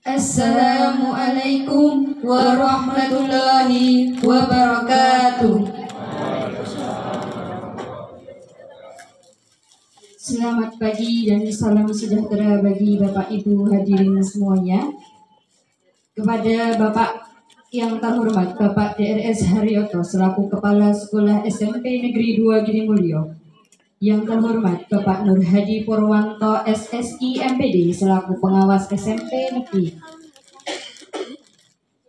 Assalamualaikum warahmatullahi wabarakatuh. Selamat pagi dan salam sejahtera bagi Bapak Ibu hadirin semuanya. Kepada Bapak yang terhormat Bapak DRS Haryoto selaku Kepala Sekolah SMP Negeri 2 Girimulyo, yang terhormat Bapak Nur Hadi Purwanto SSI MPD selaku Pengawas SMP Negeri,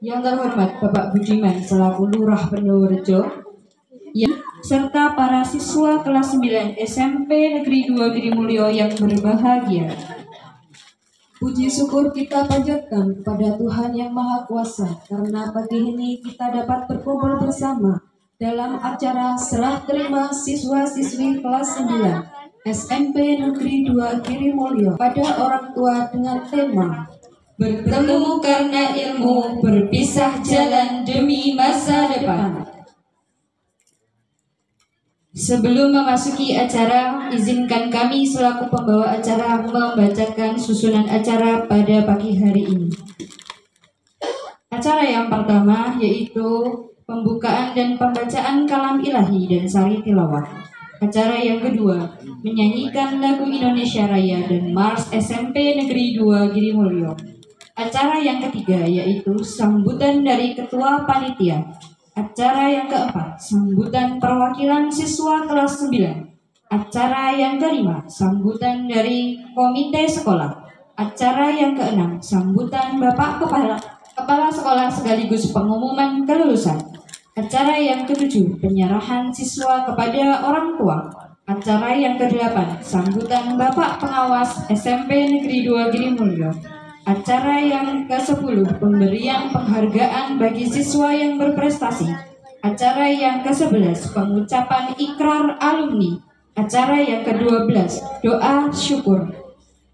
yang terhormat Bapak Budiman selaku Lurah Pendorejo, serta para siswa kelas 9 SMP Negeri 2 Girimulyo yang berbahagia. Puji syukur kita panjatkan kepada Tuhan Yang Maha Kuasa karena pagi ini kita dapat berkumpul bersama dalam acara serah terima siswa-siswi kelas 9 SMP Negeri 2 Girimulyo pada orang tua dengan tema Bertemu karena ilmu, berpisah jalan demi masa depan. Sebelum memasuki acara, izinkan kami selaku pembawa acara membacakan susunan acara pada pagi hari ini. Acara yang pertama yaitu pembukaan dan pembacaan kalam ilahi dan sari tilawah. Acara yang kedua, menyanyikan lagu Indonesia Raya dan Mars SMP Negeri 2 Girimulyo. Acara yang ketiga yaitu sambutan dari Ketua Panitia. Acara yang keempat, sambutan perwakilan siswa kelas 9. Acara yang kelima, sambutan dari komite sekolah. Acara yang keenam, sambutan Bapak Kepala Sekolah sekaligus pengumuman kelulusan. Acara yang ketujuh, penyerahan siswa kepada orang tua. Acara yang kedelapan, sambutan Bapak Pengawas SMP Negeri 2 Girimulyo. Acara yang ke-10, pemberian penghargaan bagi siswa yang berprestasi. Acara yang ke-11, pengucapan ikrar alumni. Acara yang ke-12, doa syukur.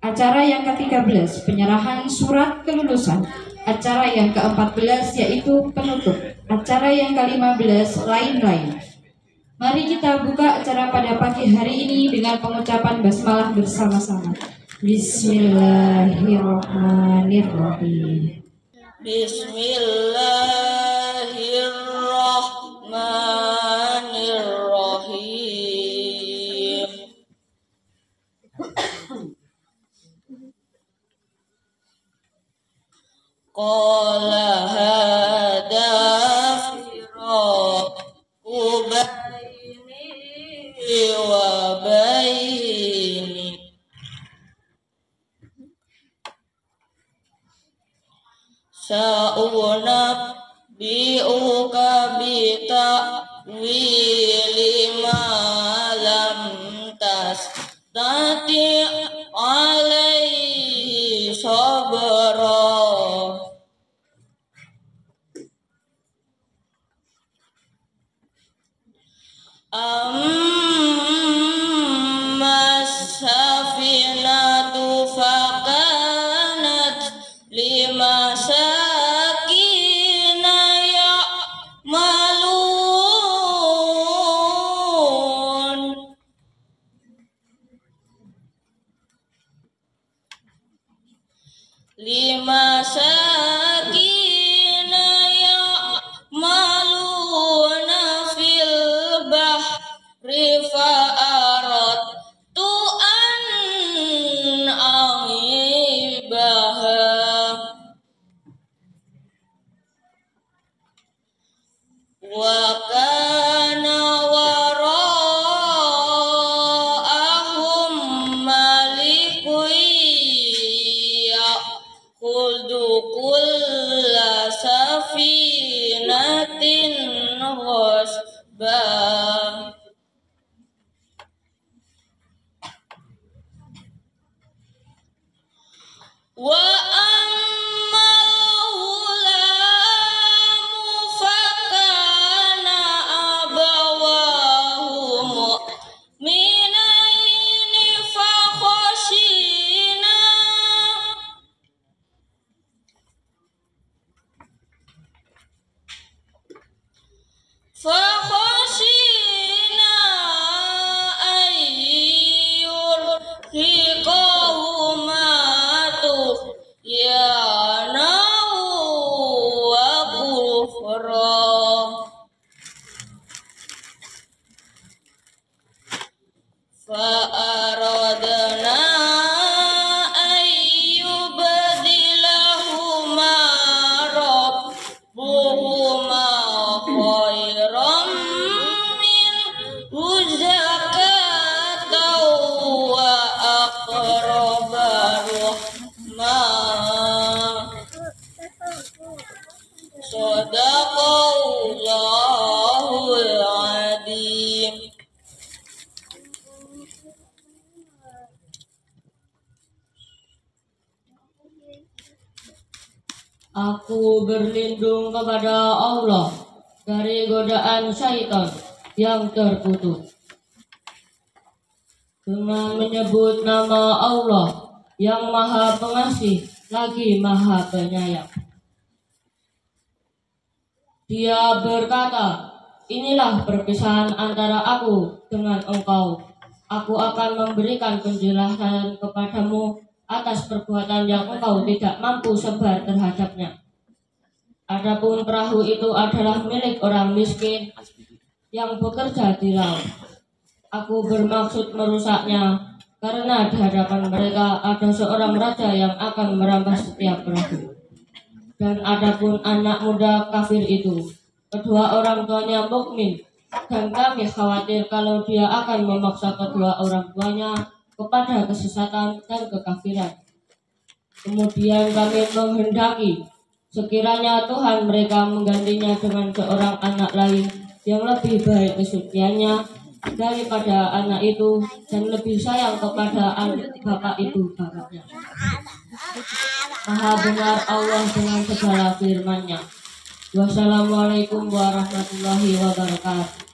Acara yang ke-13, penyerahan surat kelulusan. Acara yang ke-14 yaitu penutup. Acara yang ke-15 lain-lain. Mari kita buka acara pada pagi hari ini dengan pengucapan basmalah bersama-sama. Bismillahirrahmanirrahim. Bismillahirrahmanirrahim. Qala hada firaqu baini wa baini sa'unabbi'uka bita'wili ma lam tastati' alaihi sabra. Amma safinatu fakanat limasakina ya'malun limasakina ya'maluna fil bahri fa'aradtu an a'ibaha wa kana wara'ahum malikun ya'khudhu kulla safinatin ghasba. Wa ammal ghulamu fakana abawahu mu'minaini fakhashina ayyur hiqahuma Aku berlindung kepada Allah dari godaan syaitan yang terkutuk. Dengan menyebut nama Allah yang Maha Pengasih lagi Maha Penyayang. Dia berkata, inilah perpisahan antara aku dengan engkau. Aku akan memberikan penjelasan kepadamu atas perbuatan yang engkau tidak mampu sebar terhadapnya. Adapun perahu itu adalah milik orang miskin yang bekerja di laut. Aku bermaksud merusaknya karena di hadapan mereka ada seorang raja yang akan merampas setiap perahu. Dan adapun anak muda kafir itu, kedua orang tuanya mukmin, dan kami khawatir kalau dia akan memaksa kedua orang tuanya kepada kesesatan dan kekafiran. Kemudian kami menghendaki sekiranya Tuhan mereka menggantinya dengan seorang anak lain yang lebih baik kesuciannya daripada anak itu dan lebih sayang kepada bapak itu bapaknya. Maha benar Allah dengan segala firman-Nya. Wassalamualaikum warahmatullahi wabarakatuh.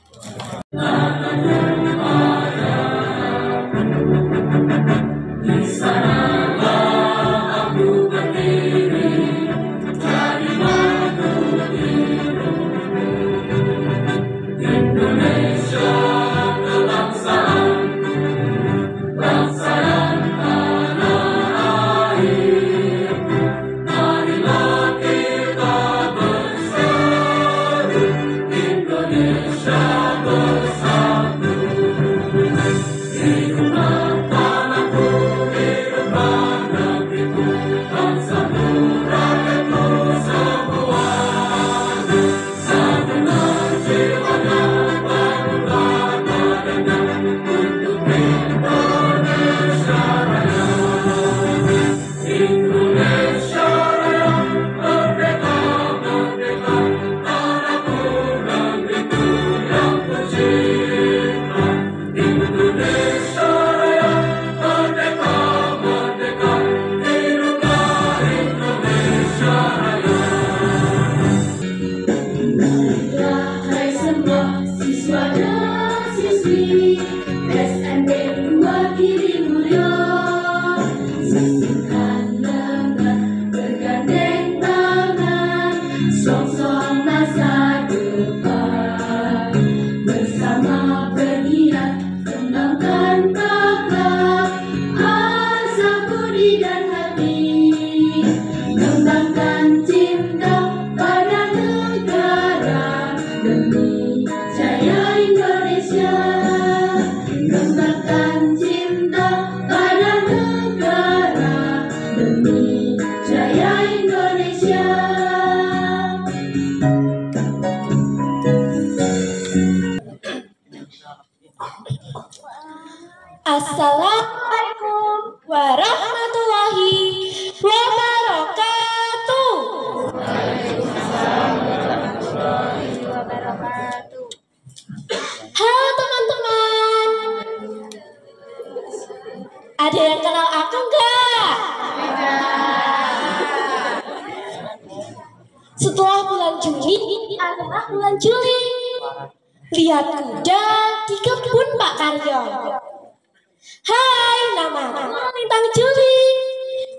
Assalamualaikum warahmatullahi wabarakatuh. Halo teman-teman. Ada yang kenal aku enggak? Setelah bulan Juli adalah bulan Juli. Lihat kuda di kebun Pak Karyo. Hai, nama aku Lintang Juli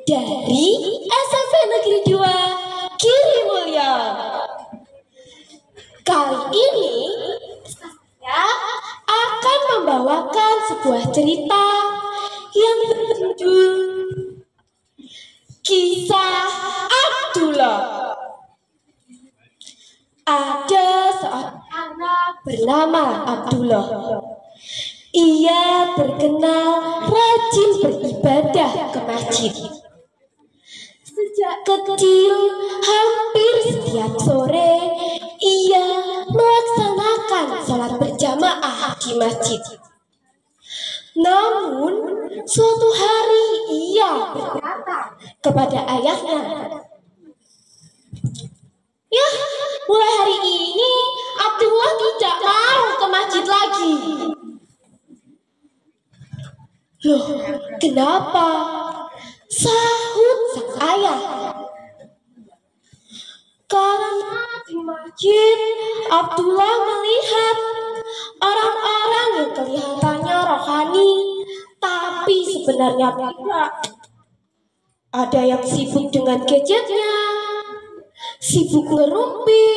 dari SMP Negeri 2 Giri Mulyo. Kali ini saya akan membawakan sebuah cerita yang berjudul Kisah Abdullah. Ada seorang anak bernama Abdullah. Ia terkenal rajin beribadah ke masjid. Sejak kecil, hampir setiap sore, ia melaksanakan sholat berjamaah di masjid. Namun, suatu hari ia berkata kepada ayahnya, "Ya, mulai hari ini Abdullah tidak mau ke masjid lagi." "Loh, kenapa?" sahut sang ayah. Karena di masjid, Abdullah melihat orang-orang yang kelihatannya rohani, tapi sebenarnya tidak. Ada yang sibuk dengan gadgetnya, sibuk ngerumpi,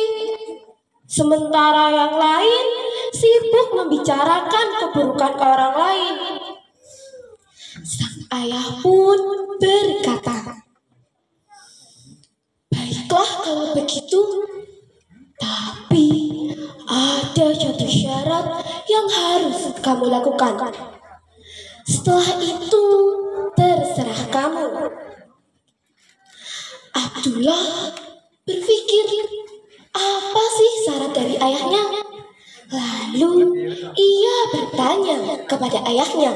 sementara yang lain sibuk membicarakan keburukan orang lain. Sang ayah pun berkata, "Baiklah kalau begitu, tapi ada satu syarat yang harus kamu lakukan. Setelah itu terserah kamu." Abdullah berpikir, apa sih syarat dari ayahnya? Lalu ia bertanya kepada ayahnya,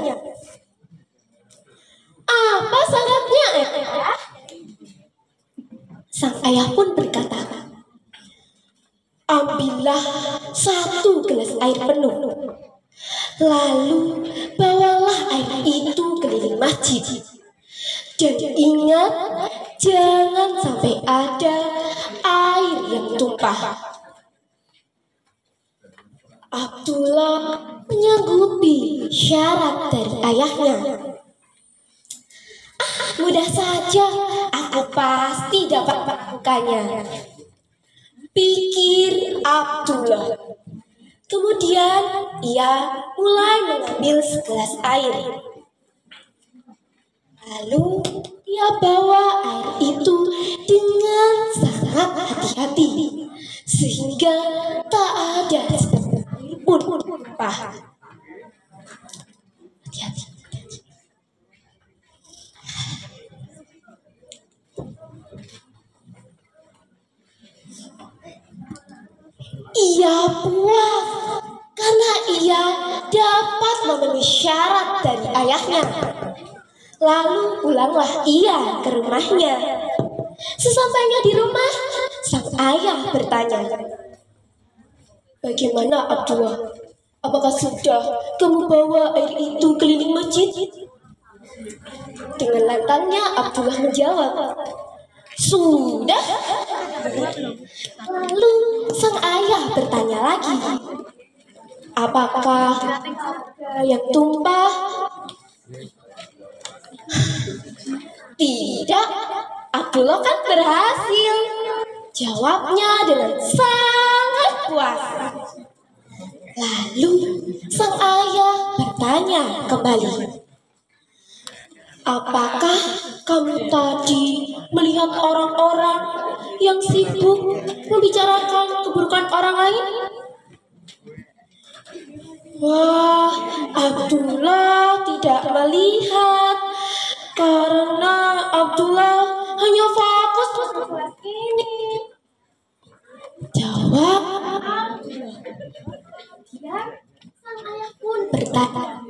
"Apa syaratnya, ayah?" Sang ayah pun berkata, "Ambillah 1 gelas air penuh, lalu bawalah air itu keliling masjid. Dan ingat, jangan sampai ada air yang tumpah." Abdullah menyanggupi syarat dari ayahnya. "Mudah saja, aku pasti dapat melakukannya," pikir Abdullah. Kemudian ia mulai mengambil segelas air. Lalu ia bawa air itu dengan sangat hati-hati, sehingga tak ada setetes air pun tumpah. Hati-hati. Ia puas karena ia dapat memenuhi syarat dari ayahnya. Lalu pulanglah ia ke rumahnya. Sesampainya di rumah, sang ayah bertanya, "Bagaimana Abdullah? Apakah sudah kamu bawa air itu keliling masjid?" Dengan lantangnya Abdullah menjawab, "Sudah." Lalu sang ayah bertanya lagi, "Apakah ada yang tumpah?" "Tidak, Abdullah kan berhasil," jawabnya dengan sangat puas. Lalu sang ayah bertanya kembali, "Apakah kamu tadi melihat orang-orang yang sibuk membicarakan keburukan orang lain?" Wah, Abdullah tidak melihat karena Abdullah hanya fokus pada ini. Jawab Abdullah. Kemudian sang ayah pun bertanya,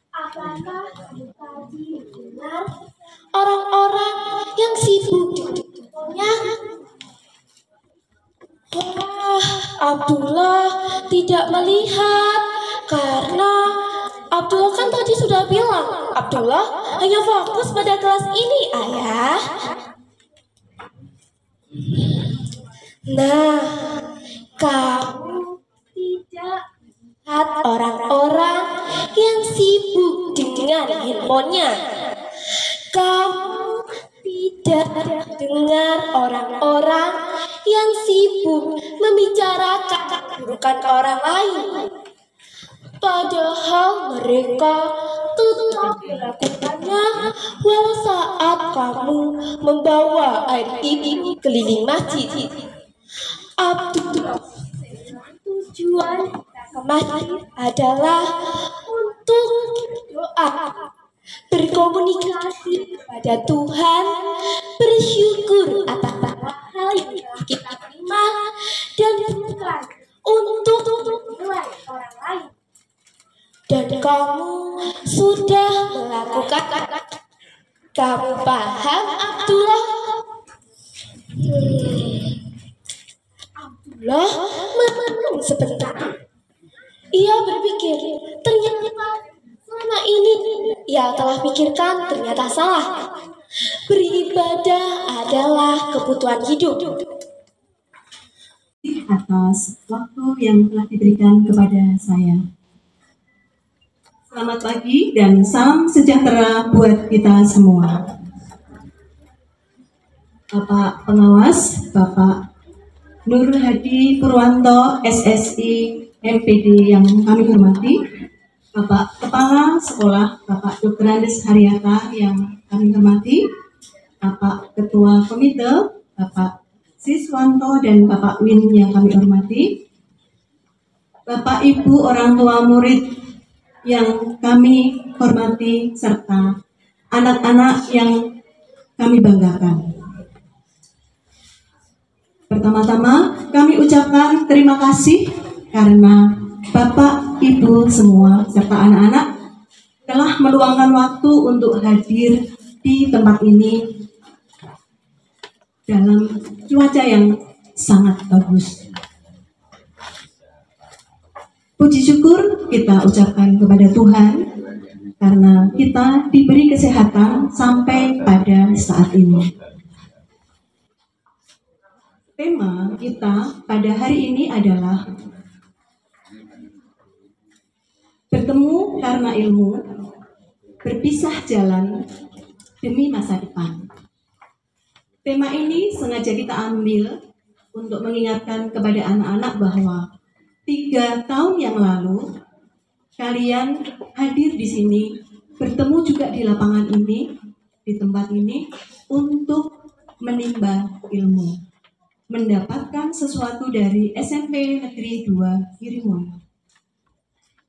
"Apakah tadi benar orang-orang yang sibuk di depannya?" Wah, Abdullah tidak melihat karena Abdullah kan tadi sudah bilang, "Abdullah hanya fokus pada kelas ini, ayah." Nah, kamu tidak lihat orang-orang yang sibuk dengan handphonenya. Kamu tidak dengar orang-orang yang sibuk membicarakan keburukan orang lain. Padahal mereka tetap melakukannya walau saat kamu membawa air ini keliling masjid. Abdullah, tujuan ke masjid adalah untuk doa, berkomunikasi kepada Tuhan, bersyukur atas hal yang kita terima, dan bukan untuk menilai orang lain. Dan kamu sudah melakukan. Kamu paham, Abdullah? Abdullah merenung sebentar. Ia berpikir, ternyata selama ini ia telah pikirkan ternyata salah. Beribadah adalah kebutuhan hidup. Atas waktu yang telah diberikan kepada saya. Selamat pagi dan salam sejahtera buat kita semua. Bapak Pengawas, Bapak Nur Hadi Purwanto, SSI, MPD yang kami hormati, Bapak Kepala Sekolah, Bapak Dr. Andes Haryata yang kami hormati, Bapak Ketua Komite, Bapak Siswanto dan Bapak Win yang kami hormati, Bapak Ibu orang tua murid yang kami hormati, serta anak-anak yang kami banggakan. Pertama-tama kami ucapkan terima kasih karena Bapak, Ibu semua, serta anak-anak telah meluangkan waktu untuk hadir di tempat ini dalam cuaca yang sangat bagus. Puji syukur kita ucapkan kepada Tuhan karena kita diberi kesehatan sampai pada saat ini. Tema kita pada hari ini adalah bertemu karena ilmu, berpisah jalan demi masa depan. Tema ini sengaja kita ambil untuk mengingatkan kepada anak-anak bahwa 3 tahun yang lalu kalian hadir di sini, bertemu juga di lapangan ini, di tempat ini untuk menimba ilmu, mendapatkan sesuatu dari SMP Negeri 2 Girimulyo.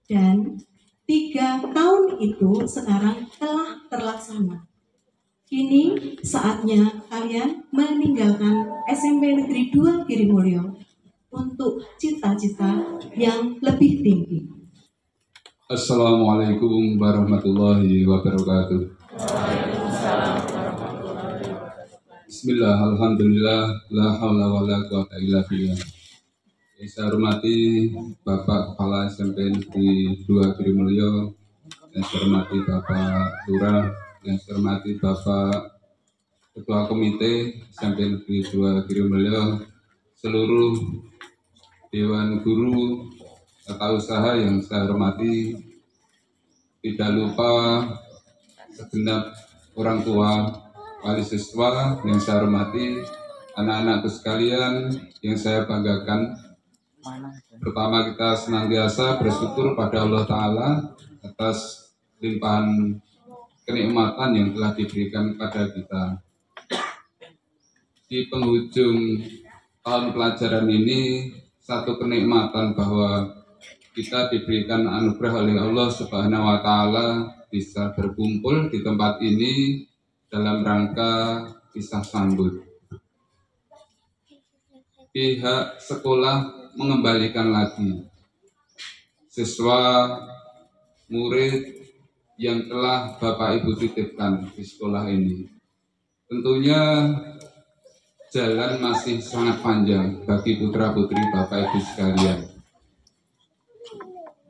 Dan 3 tahun itu sekarang telah terlaksana. Kini saatnya kalian meninggalkan SMP Negeri 2 Girimulyo untuk cita-cita yang lebih tinggi. Assalamualaikum warahmatullahi wabarakatuh. Bismillah, alhamdulillah, la haula wa la quwata illa billah. Yang saya hormati Bapak Kepala SMP Negeri 2 Girimulyo, yang saya hormati Bapak Lurah, yang saya hormati Bapak Ketua Komite SMP Negeri 2 Girimulyo, seluruh Dewan Guru Tata Usaha yang saya hormati, tidak lupa segenap orang tua, wali siswa yang saya hormati, anak-anakku sekalian yang saya banggakan. Pertama, kita senantiasa bersyukur pada Allah Ta'ala atas limpahan kenikmatan yang telah diberikan kepada kita. Di penghujung tahun pelajaran ini, satu kenikmatan bahwa kita diberikan anugerah oleh Allah Subhanahu wa Ta'ala bisa berkumpul di tempat ini dalam rangka kisah sambut. Pihak sekolah mengembalikan lagi siswa murid yang telah Bapak Ibu titipkan di sekolah ini. Tentunya jalan masih sangat panjang bagi putra-putri Bapak Ibu sekalian.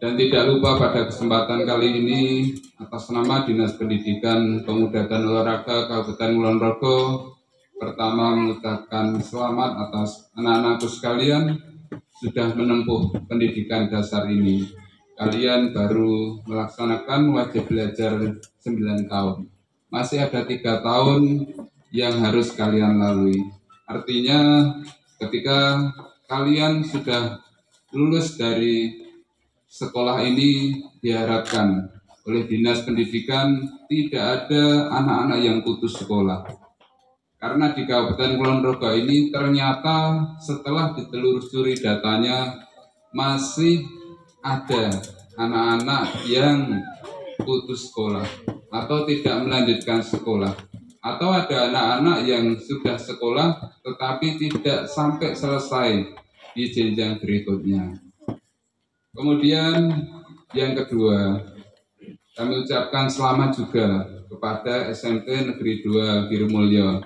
Dan tidak lupa pada kesempatan kali ini atas nama Dinas Pendidikan, Pemuda dan Olahraga Kabupaten Kulon Progo, pertama mengucapkan selamat atas anak-anakku sekalian sudah menempuh pendidikan dasar ini. Kalian baru melaksanakan wajib belajar 9 tahun. Masih ada 3 tahun yang harus kalian lalui. Artinya ketika kalian sudah lulus dari sekolah ini, diharapkan oleh Dinas Pendidikan tidak ada anak-anak yang putus sekolah. Karena di Kabupaten Kulon Progo ini ternyata setelah ditelusuri datanya masih ada anak-anak yang putus sekolah atau tidak melanjutkan sekolah, atau ada anak-anak yang sudah sekolah tetapi tidak sampai selesai di jenjang berikutnya. Kemudian yang kedua, kami ucapkan selamat juga kepada SMP Negeri 2 Girimulyo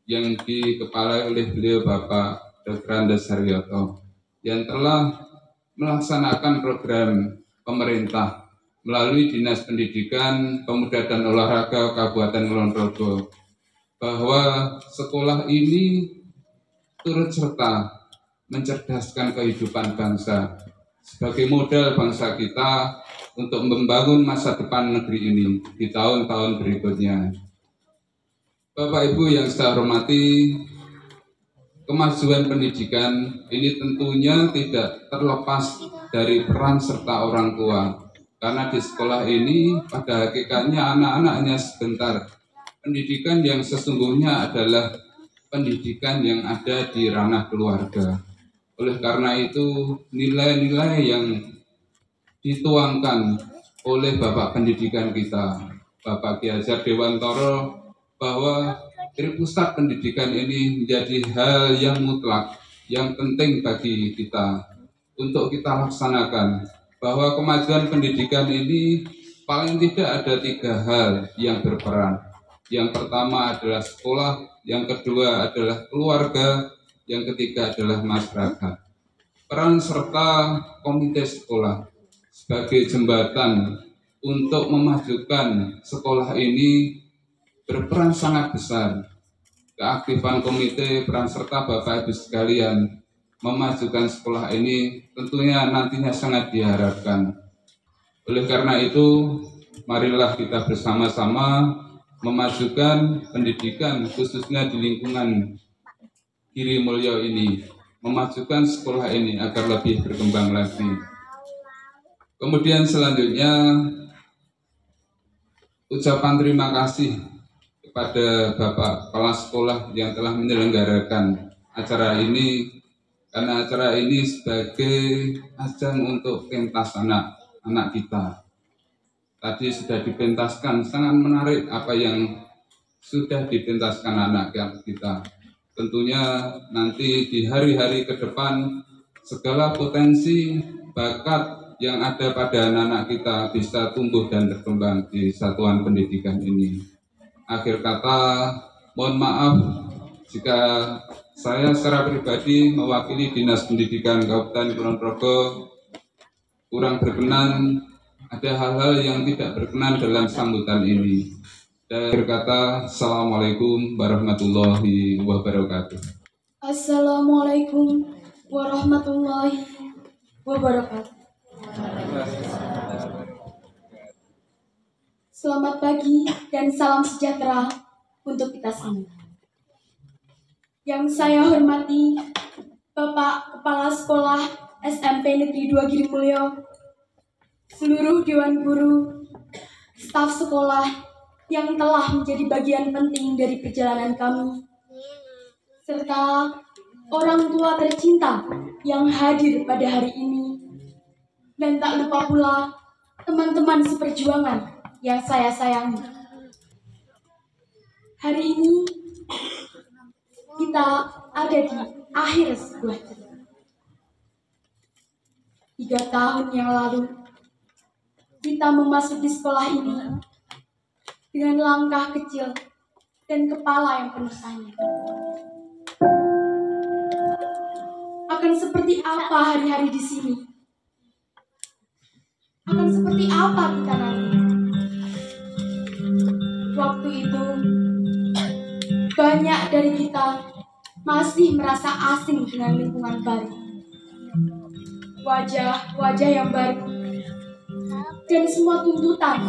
yang dikepalai oleh beliau Bapak Dr. Andes Haryata yang telah melaksanakan program pemerintah melalui Dinas Pendidikan, Pemuda dan Olahraga Kabupaten Kulon Progo bahwa sekolah ini turut serta mencerdaskan kehidupan bangsa sebagai modal bangsa kita untuk membangun masa depan negeri ini di tahun-tahun berikutnya. Bapak Ibu yang saya hormati, kemajuan pendidikan ini tentunya tidak terlepas dari peran serta orang tua. Karena di sekolah ini pada hakikatnya anak-anak hanya sebentar. Pendidikan yang sesungguhnya adalah pendidikan yang ada di ranah keluarga. Oleh karena itu, nilai-nilai yang dituangkan oleh Bapak Pendidikan kita, Bapak Ki Hajar Dewantoro, bahwa pusat pendidikan ini menjadi hal yang mutlak, yang penting bagi kita untuk kita laksanakan. Bahwa kemajuan pendidikan ini paling tidak ada 3 hal yang berperan. Yang pertama adalah sekolah, yang kedua adalah keluarga, yang ketiga adalah masyarakat. Peran serta komite sekolah sebagai jembatan untuk memajukan sekolah ini berperan sangat besar. Keaktifan komite, peran serta Bapak Ibu sekalian memajukan sekolah ini tentunya nantinya sangat diharapkan. Oleh karena itu, marilah kita bersama-sama memajukan pendidikan khususnya di lingkungan Giri Mulyo ini, memajukan sekolah ini agar lebih berkembang lagi. Kemudian selanjutnya ucapan terima kasih kepada Bapak Kepala Sekolah yang telah menyelenggarakan acara ini, karena acara ini sebagai ajang untuk pentas anak-anak kita. Tadi sudah dipentaskan, sangat menarik apa yang sudah dipentaskan anak kita. Tentunya nanti di hari-hari ke depan segala potensi bakat yang ada pada anak-anak kita bisa tumbuh dan berkembang di satuan pendidikan ini. Akhir kata, mohon maaf jika saya secara pribadi mewakili Dinas Pendidikan Kabupaten Kulon Progo kurang berkenan, ada hal-hal yang tidak berkenan dalam sambutan ini. Dan berkata, Assalamualaikum warahmatullahi wabarakatuh. Assalamualaikum warahmatullahi wabarakatuh. Selamat pagi dan salam sejahtera untuk kita semua. Yang saya hormati Bapak Kepala Sekolah SMP Negeri 2 Giri Mulyo, seluruh Dewan Guru, staf sekolah yang telah menjadi bagian penting dari perjalanan kami, serta orang tua tercinta yang hadir pada hari ini, dan tak lupa pula teman-teman seperjuangan yang saya sayangi. Hari ini kita ada di akhir sebuah cerita. 3 tahun yang lalu kita memasuki sekolah ini dengan langkah kecil dan kepala yang penuh tanya. Akan seperti apa hari-hari di sini? Akan seperti apa kita nanti? Waktu itu, banyak dari kita masih merasa asing dengan lingkungan baru. Wajah-wajah yang baru, dan semua tuntutan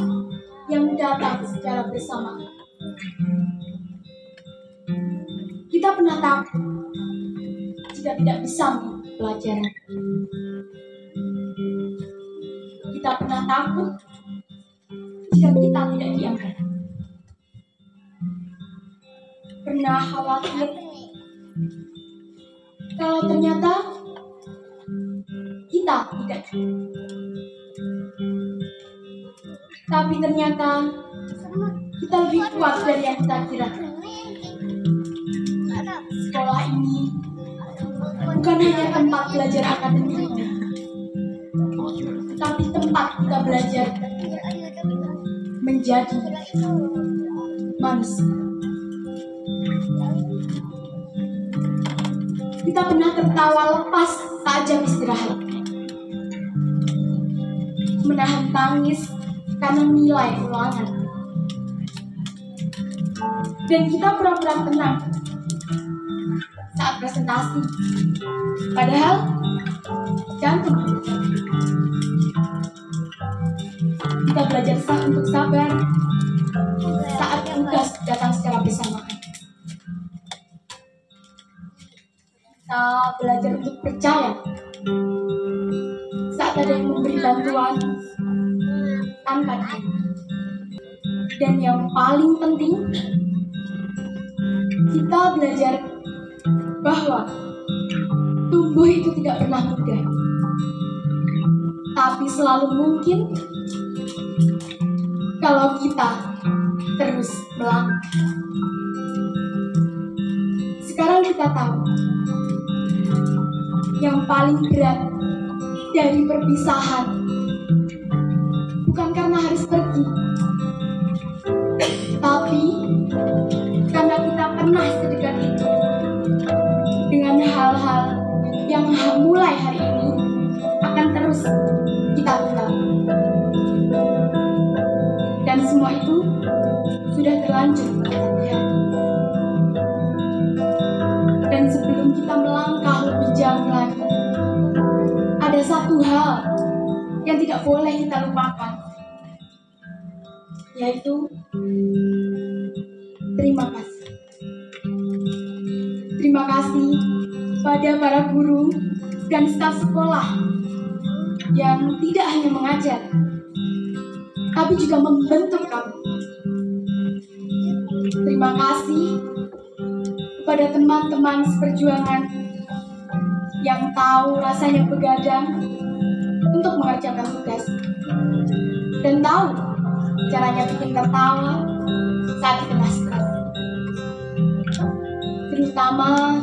yang datang secara bersamaan. Kita pernah takut jika tidak bisa mengikuti pelajaran. Kita pernah takut jika kita tidak dianggap. Pernah khawatir kalau ternyata kita tidak cukup. Tapi ternyata kita lebih kuat dari yang kita kira. Sekolah ini bukan hanya tempat belajar akademik, tapi tempat kita belajar menjadi manusia. Kita pernah tertawa lepas saat jam istirahat, menahan tangis karena nilai ulangan. dan kita pura-pura tenang saat presentasi. Padahal jantung berdetak. Kita belajar untuk sabar saat tugas datang secara bersamaan. Kita belajar untuk percaya saat ada yang memberi bantuan tanpa diri. Dan yang paling penting, kita belajar bahwa tumbuh itu tidak pernah mudah, tapi selalu mungkin kalau kita terus melangkah. Sekarang kita tahu yang paling berat dari perpisahan bukan karena harus pergi, tapi karena kita pernah sedekat itu dengan hal-hal yang mulai hari ini akan terus kita kenal. Dan semua itu sudah terlanjur latihan. Dan sebelum kita melangkah lebih jauh lagi, ada satu hal yang tidak boleh kita lupakan, yaitu terima kasih. Terima kasih pada para guru dan staf sekolah yang tidak hanya mengajar, tapi juga membentuk kami. Terima kasih kepada teman-teman seperjuangan yang tahu rasanya begadang untuk mengerjakan tugas dan tahu caranya bikin tertawa saat di tengah stres. Terutama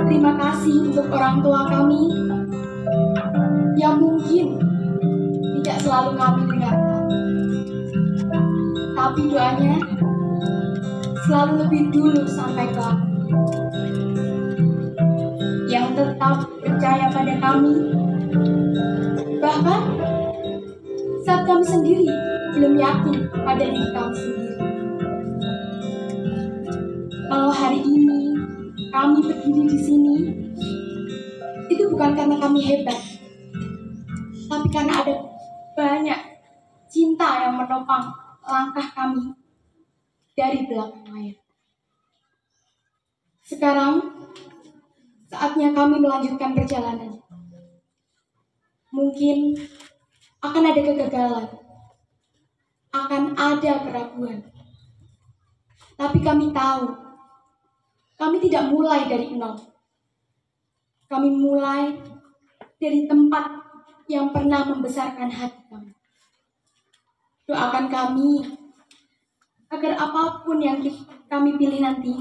terima kasih untuk orang tua kami yang mungkin tidak selalu kami dengarkan, tapi doanya selalu lebih dulu sampai ke aku, yang tetap percaya pada kami, bahkan saat kami sendiri belum yakin pada diri kami sendiri. Kalau hari ini kami berdiri di sini, itu bukan karena kami hebat, tapi karena ada banyak cinta yang menopang langkah kami dari belakang layar. Sekarang saatnya kami melanjutkan perjalanan. Mungkin akan ada kegagalan, akan ada keraguan, tapi kami tahu kami tidak mulai dari nol. Kami mulai dari tempat yang pernah membesarkan hati kami. Doakan kami agar apapun yang kami pilih nanti,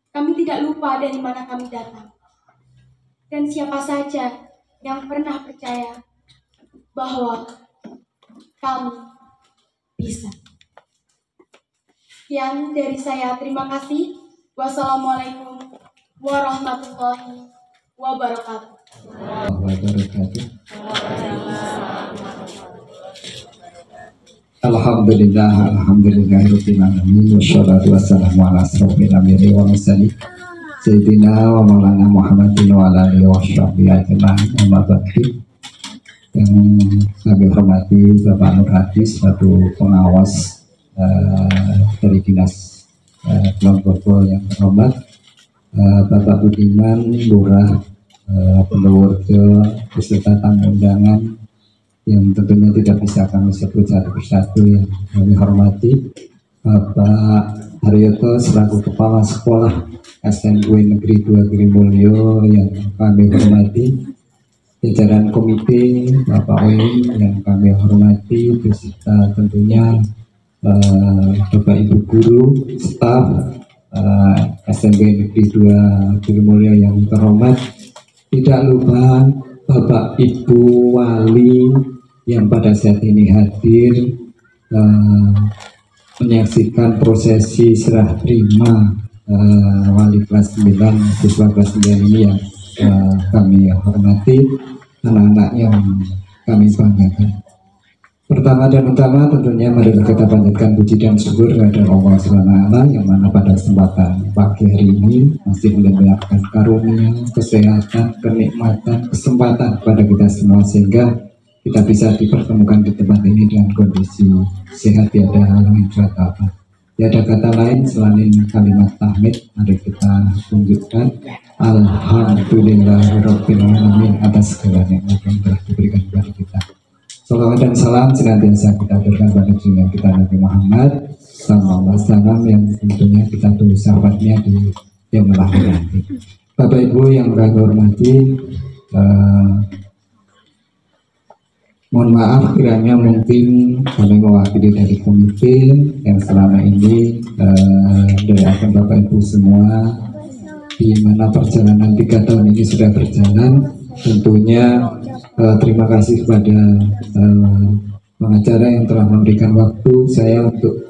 kami tidak lupa dari mana kami datang dan siapa saja yang pernah percaya bahwa kami bisa. Sekian dari saya, terima kasih. Wassalamualaikum warahmatullahi wabarakatuh. Alhamdulillahirabbil alamin wassalatu wassalamu ala asrofil anbiya'i wal mursalin sayyidina wa maulana Muhammadin wa ala alihi washabbihi ajmain. Amma ba'du. Yang kami hormati Bapak Nur Hadi selaku pengawas dari Dinas Kulonprogo yang terhormat, Bapak Budiman Lurah Purworejo beserta tamu undangan yang tentunya tidak bisa kami sebut satu persatu yang kami hormati, Bapak Haryoto selaku Kepala Sekolah SMUN Negeri 2 Girimulyo yang kami hormati, jajaran komite Bapak Win yang kami hormati, beserta tentunya Bapak Ibu Guru, staf SMUN Negeri 2 Girimulyo yang terhormat, tidak lupa Bapak Ibu Wali yang pada saat ini hadir menyaksikan prosesi serah terima wali kelas 9, siswa kelas 9 ini yang kami hormati, anak-anak yang kami banggakan. Pertama dan utama tentunya mari kita panjatkan puji dan syukur kepada Allah SWT yang mana pada kesempatan pagi hari ini masih melimpahkan karunia, kesehatan, kenikmatan, kesempatan kepada kita semua sehingga kita bisa dipertemukan di tempat ini dengan kondisi sehat, tiada halangan apa. Tiada kata lain selain kalimat tahmid, mari kita tunjukkan Alhamdulillahirabbil alamin atas segala nikmat yang telah diberikan kepada kita. Salawat dan salam senantiasa kita berikan pada junjungan kita Nabi Muhammad SAW yang tentunya kita tuh sahabatnya di yang melahir nanti. Bapak Ibu yang kami hormati, mohon maaf kiranya mungkin kami mewakili dari komite yang selama ini dari akan Bapak Ibu semua di mana perjalanan 3 tahun ini sudah berjalan. Tentunya terima kasih kepada pengacara yang telah memberikan waktu saya untuk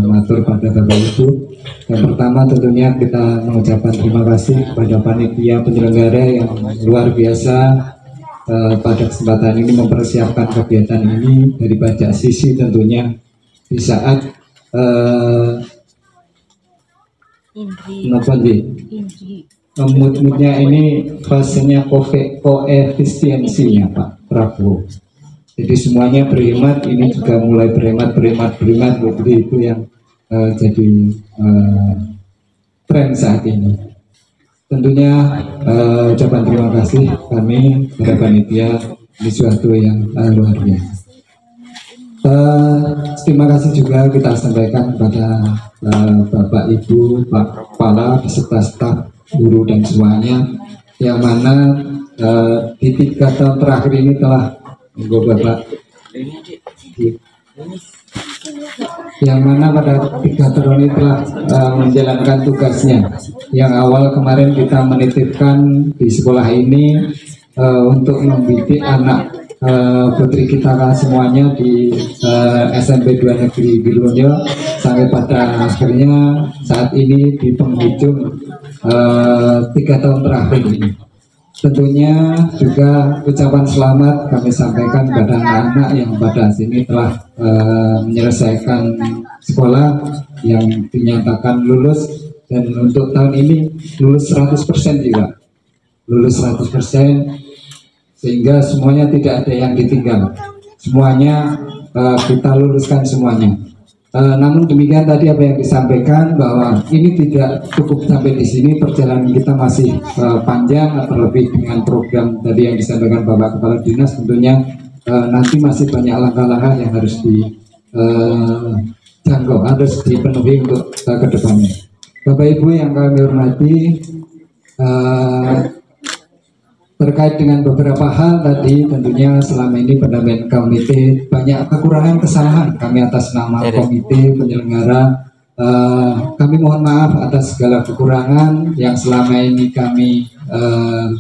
matur pada Bapak Ibu. Yang pertama tentunya kita mengucapkan terima kasih kepada panitia penyelenggara yang luar biasa pada kesempatan ini mempersiapkan kegiatan ini dari banyak sisi tentunya di saat mood-moodnya ini fasenya koefisiensinya Pak Prabowo. Jadi semuanya berhemat, ini juga mulai berhemat jadi itu yang jadi tren saat ini. Tentunya ucapan terima kasih kami kepada panitia di suatu yang luar biasa. Terima kasih juga kita sampaikan kepada Bapak Ibu, Pak Kepala beserta staf, guru dan semuanya yang mana di 3 tahun terakhir ini telah yang mana pada 3 tahun ini telah menjalankan tugasnya. Yang awal kemarin kita menitipkan di sekolah ini untuk membidik anak putri kita semuanya di SMP 2 Negeri Bilonjo sampai pada akhirnya saat ini di penghujung 3 tahun terakhir ini. Tentunya juga ucapan selamat kami sampaikan kepada anak-anak yang pada sini telah menyelesaikan sekolah yang dinyatakan lulus, dan untuk tahun ini lulus 100% juga, lulus 100%, sehingga semuanya tidak ada yang ditinggal, semuanya kita luluskan semuanya. Namun demikian tadi apa yang disampaikan bahwa ini tidak cukup sampai di sini, perjalanan kita masih panjang, terlebih dengan program tadi yang disampaikan Bapak Kepala Dinas. Tentunya nanti masih banyak langkah-langkah yang harus dijangkau, harus dipenuhi untuk ke depannya. Bapak Ibu yang kami hormati, terkait dengan beberapa hal tadi, tentunya selama ini pendampingan komite banyak kekurangan, kesalahan kami atas nama komite penyelenggara. Kami mohon maaf atas segala kekurangan yang selama ini kami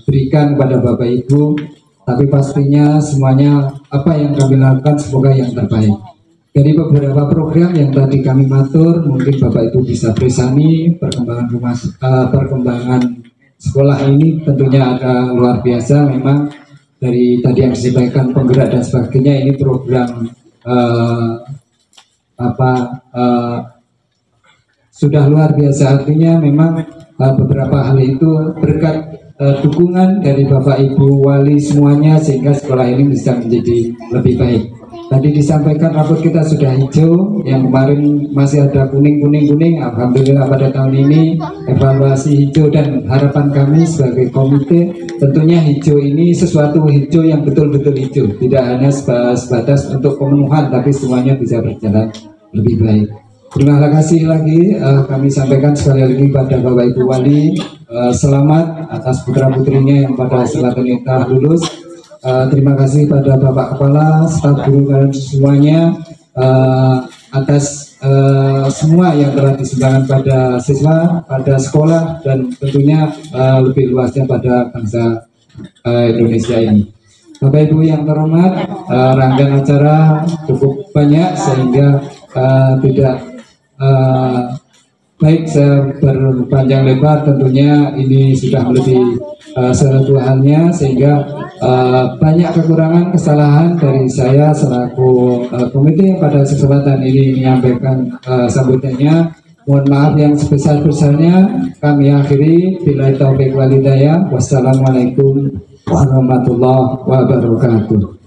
berikan kepada Bapak Ibu, tapi pastinya semuanya apa yang kami lakukan semoga yang terbaik. Dari beberapa program yang tadi kami matur, mungkin Bapak Ibu bisa bersani perkembangan sekolah ini tentunya ada luar biasa. Memang dari tadi yang disampaikan penggerak dan sebagainya, ini program sudah luar biasa. Artinya memang beberapa hal itu berkat dukungan dari Bapak Ibu wali semuanya sehingga sekolah ini bisa menjadi lebih baik. Tadi disampaikan rapor kita sudah hijau, yang kemarin masih ada kuning. Alhamdulillah pada tahun ini evaluasi hijau, dan harapan kami sebagai komite tentunya hijau ini sesuatu hijau yang betul-betul hijau, tidak hanya sebatas untuk pemenuhan, tapi semuanya bisa berjalan lebih baik. Terima kasih lagi kami sampaikan sekali lagi pada Bapak Ibu Wali, selamat atas putra-putrinya yang pada saat ini telah lulus. Terima kasih pada Bapak Kepala, staf guru dan semuanya atas semua yang telah disumbangkan pada siswa, pada sekolah, dan tentunya lebih luasnya pada bangsa Indonesia ini. Bapak Ibu yang terhormat, rangkaian acara cukup banyak sehingga tidak Baik, berpanjang lebar tentunya ini sudah melebihi setuhannya, sehingga banyak kekurangan kesalahan dari saya selaku komite yang pada kesempatan ini menyampaikan sambutannya. Mohon maaf yang sebesar-besarnya. Kami akhiri, billahi taufiq wal hidayah. Wassalamualaikum warahmatullahi wabarakatuh.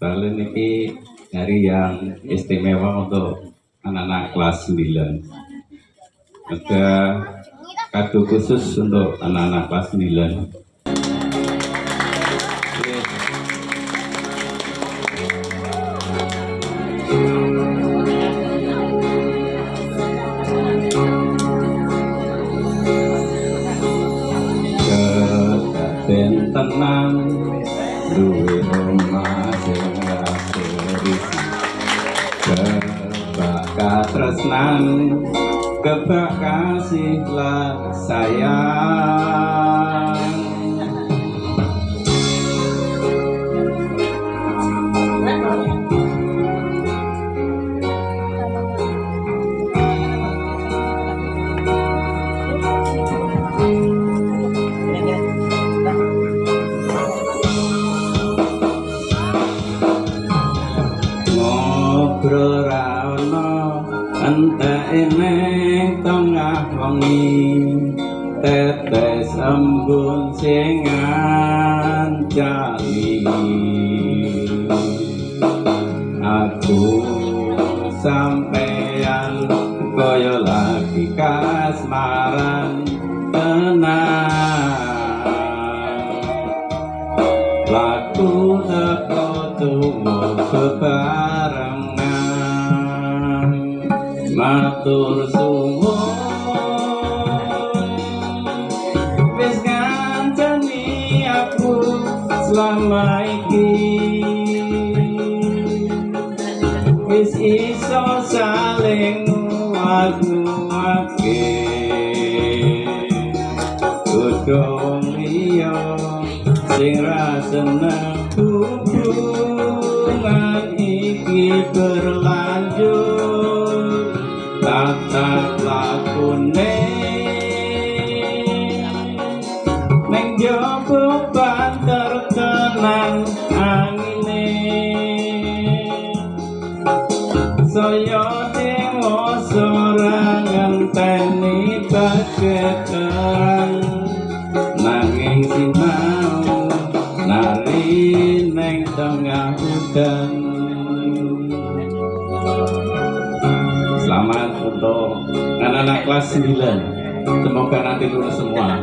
Lalu niki hari yang istimewa untuk anak-anak kelas 9. Ada kado khusus untuk anak-anak kelas 9. Kedaden tenang duwe omah sing berisi, kebak katresnan, kebak kasih lan sayang. enteke ning tengah wengi tetes embun sing ancali aku sampeyan kaya lagi kasmaran tenang laku teko tumbuh bebarengan matur suwun wis ngancani aku selama iki wis iso saling nguwake godhong liya sing ra seneng hubungan iki berlanjut tata lakune ning jaba banter tenang angine saya dewasa ora ngenteni bagetan nanging sinau nari neng tengah udan. Selamat untuk anak-anak kelas 9, semoga nanti lulus semua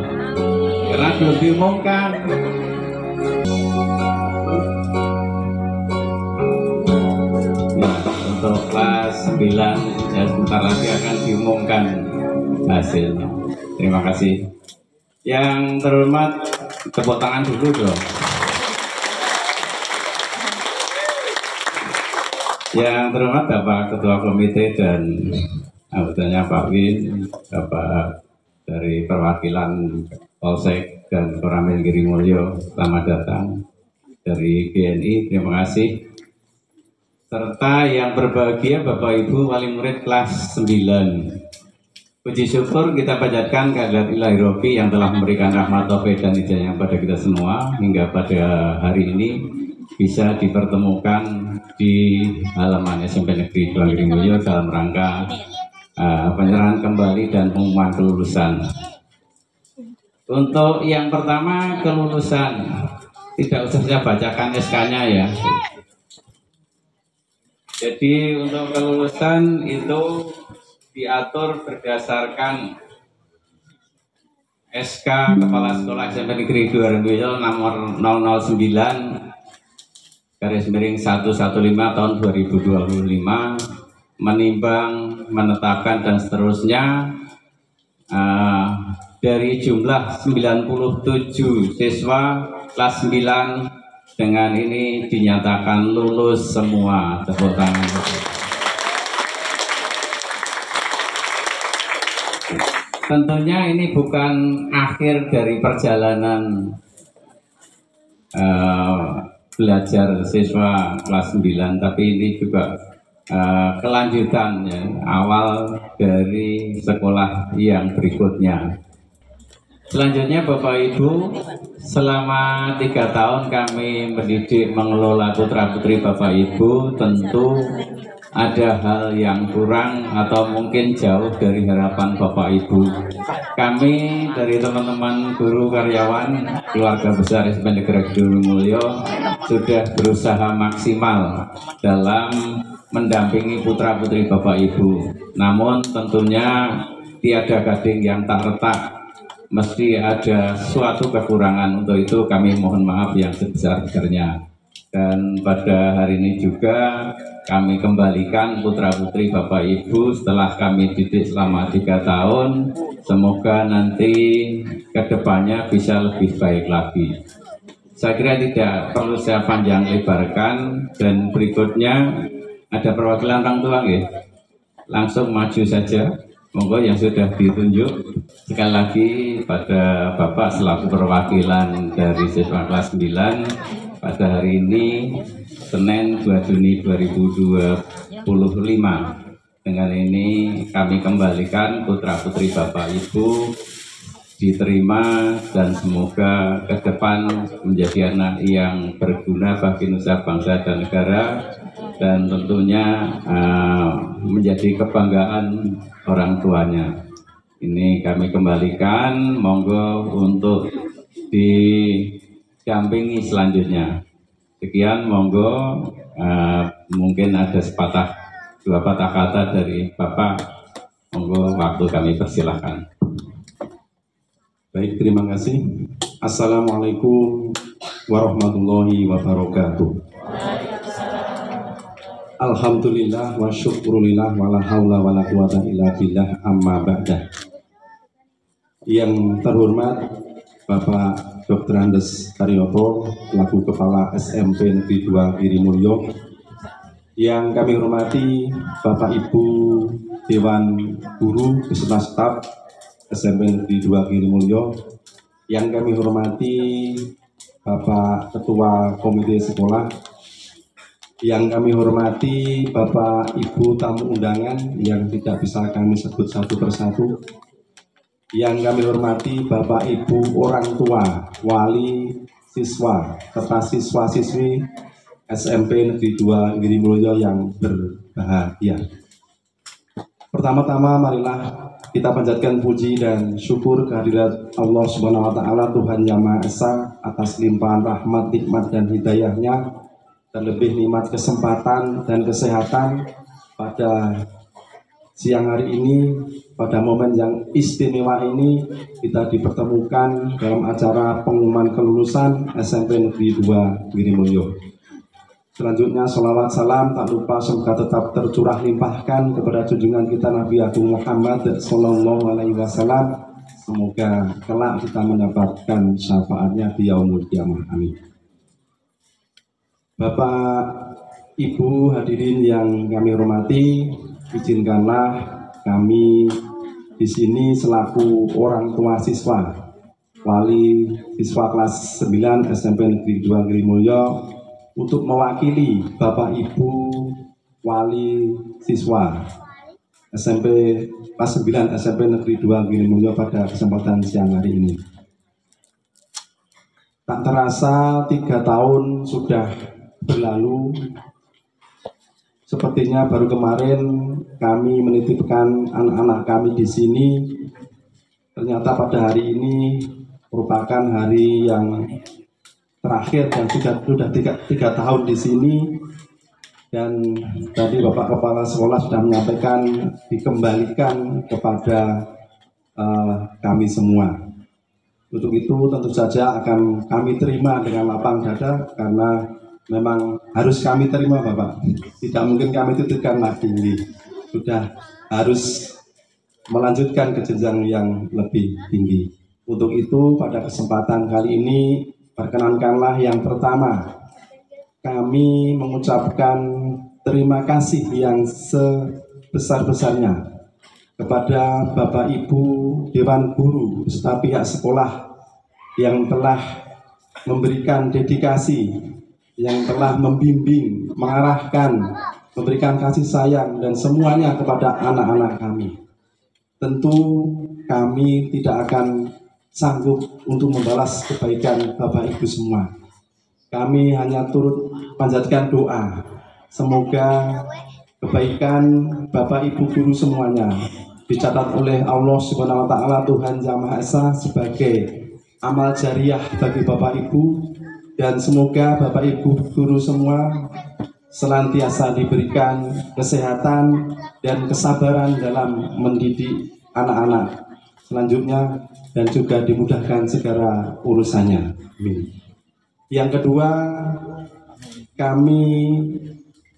karena belum diumumkan. Untuk kelas 9 ya sebentar lagi akan diumumkan hasilnya. Terima kasih. Yang terhormat tepuk tangan dulu dong. Yang terhormat Bapak Ketua Komite dan anggotanya Pak Win, Bapak dari perwakilan Polsek dan Koramil Girimulyo, selamat datang dari GNI, terima kasih. Serta yang berbahagia Bapak Ibu wali murid kelas 9. Puji syukur kita panjatkan kehadirat Ilahi Rofi yang telah memberikan rahmat taufik dan hidayah pada kita semua hingga pada hari ini bisa dipertemukan di halaman SMP Negeri 2 Girimulyo dalam rangka penyerahan kembali dan pengumuman kelulusan. Untuk yang pertama kelulusan, tidak usah saya bacakan SK-nya ya. Jadi untuk kelulusan itu diatur berdasarkan SK Kepala Sekolah SMP Negeri 2 Girimulyo nomor 009/115 tahun 2025 menimbang, menetapkan dan seterusnya dari jumlah 97 siswa kelas 9 dengan ini dinyatakan lulus semua. Tepuk tangan. Tentunya ini bukan akhir dari perjalanan belajar siswa kelas 9, tapi ini juga kelanjutan ya, awal dari sekolah yang berikutnya. Selanjutnya Bapak Ibu, selama 3 tahun kami mendidik mengelola putra-putri Bapak Ibu, tentu ada hal yang kurang atau mungkin jauh dari harapan Bapak Ibu. Kami dari teman-teman guru karyawan keluarga besar SMP Negeri 2 Girimulyo sudah berusaha maksimal dalam mendampingi putra-putri Bapak Ibu. Namun tentunya tiada gading yang tak retak, mesti ada suatu kekurangan. Untuk itu kami mohon maaf yang sebesar-besarnya. Dan pada hari ini juga kami kembalikan putra-putri Bapak Ibu setelah kami didik selama 3 tahun. Semoga nanti kedepannya bisa lebih baik lagi. Saya kira tidak perlu saya panjang lebarkan. Dan berikutnya ada perwakilan orang tua ya. Langsung maju saja. Monggo yang sudah ditunjuk. Sekali lagi pada Bapak selaku perwakilan dari siswa kelas 9 pada hari ini Senin 2 Juni 2025. Dengan ini kami kembalikan putra-putri Bapak Ibu diterima dan semoga ke depan menjadi anak yang berguna bagi nusa bangsa dan negara, dan tentunya menjadi kebanggaan orang tuanya. Ini kami kembalikan, monggo untuk didampingi selanjutnya. Sekian, monggo, mungkin ada dua patah kata dari Bapak, monggo waktu kami persilahkan. Baik, terima kasih. Assalamualaikum warahmatullahi wabarakatuh. Alhamdulillah wa syukurulillah wa la hawla wa la quwata illa billah, amma ba'dah. Yang terhormat Bapak Dr. Andes Karyoto, selaku Kepala SMP Negeri 2 Girimulyo. Yang kami hormati Bapak Ibu Dewan Guru beserta staf SMP Negeri 2 Girimulyo. Yang kami hormati Bapak Ketua Komite Sekolah. Yang kami hormati Bapak Ibu tamu undangan yang tidak bisa kami sebut satu persatu. Yang kami hormati Bapak Ibu orang tua, wali, siswa, serta siswa-siswi SMP Negeri 2 Girimulyo yang berbahagia. Pertama-tama marilah kita panjatkan puji dan syukur kehadirat Allah Subhanahu wa Ta'ala, Tuhan Yang Maha Esa, atas limpahan rahmat, nikmat dan hidayahnya, terlebih nikmat kesempatan dan kesehatan pada siang hari ini, pada momen yang istimewa ini, kita dipertemukan dalam acara pengumuman kelulusan SMP Negeri 2 Girimulyo. Selanjutnya, sholawat salam tak lupa semoga tetap tercurah limpahkan kepada junjungan kita Nabi Agung Muhammad Sallallahu Alaihi Wasallam. Semoga kelak kita mendapatkan syafaatnya di yaumul qiyamah. Amin. Bapak, Ibu hadirin yang kami hormati, izinkanlah kami di sini selaku orang tua siswa, wali siswa kelas 9 SMP Negeri 2 Girimulyo, untuk mewakili Bapak Ibu wali siswa SMP kelas 9 SMP Negeri 2 Girimulyo pada kesempatan siang hari ini. Tak terasa 3 tahun sudah berlalu. Sepertinya baru kemarin kami menitipkan anak-anak kami di sini. Ternyata pada hari ini merupakan hari yang terakhir dan sudah 3 tahun di sini. Dan tadi Bapak Kepala Sekolah sudah menyampaikan dikembalikan kepada kami semua. Untuk itu tentu saja akan kami terima dengan lapang dada, karena memang harus kami terima, Bapak. Tidak mungkin kami titipkan lagi, sudah harus melanjutkan ke jenjang yang lebih tinggi. Untuk itu pada kesempatan kali ini, perkenankanlah yang pertama kami mengucapkan terima kasih yang sebesar-besarnya kepada Bapak Ibu Dewan Guru beserta pihak sekolah yang telah memberikan dedikasi, yang telah membimbing, mengarahkan, memberikan kasih sayang dan semuanya kepada anak-anak kami. Tentu kami tidak akan sanggup untuk membalas kebaikan Bapak Ibu semua. Kami hanya turut panjatkan doa, semoga kebaikan Bapak Ibu guru semuanya dicatat oleh Allah Subhanahu wa Ta'ala, Tuhan Yang Maha Esa, sebagai amal jariah bagi Bapak Ibu. Dan semoga Bapak Ibu guru semua senantiasa diberikan kesehatan dan kesabaran dalam mendidik anak-anak selanjutnya, dan juga dimudahkan segala urusannya. Amin. Yang kedua, kami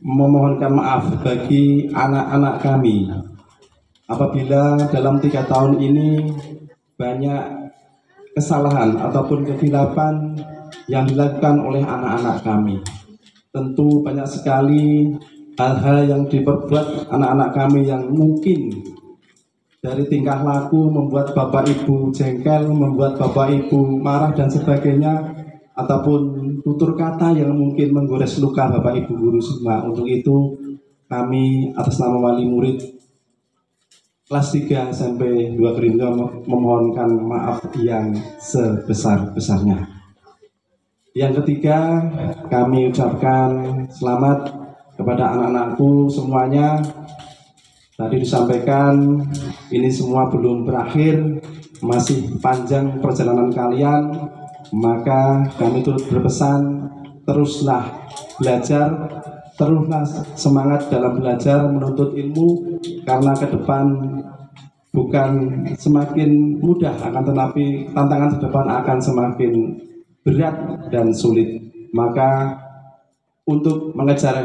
memohonkan maaf bagi anak-anak kami apabila dalam 3 tahun ini banyak kesalahan ataupun kekhilafan yang dilakukan oleh anak-anak kami. Tentu banyak sekali hal-hal yang diperbuat anak-anak kami yang mungkin dari tingkah laku membuat Bapak Ibu jengkel, membuat Bapak Ibu marah dan sebagainya, ataupun tutur kata yang mungkin menggores luka Bapak Ibu guru semua. Untuk itu kami atas nama wali murid kelas 3 SMP 2 Girimulyo memohonkan maaf yang sebesar-besarnya. Yang ketiga, kami ucapkan selamat kepada anak-anakku semuanya Tadi disampaikan ini semua belum berakhir, masih panjang perjalanan kalian, maka kami turut berpesan, teruslah belajar, teruslah semangat dalam belajar menuntut ilmu, karena ke depan bukan semakin mudah, akan tetapi tantangan ke depan akan semakin berat dan sulit. Maka untuk mengejar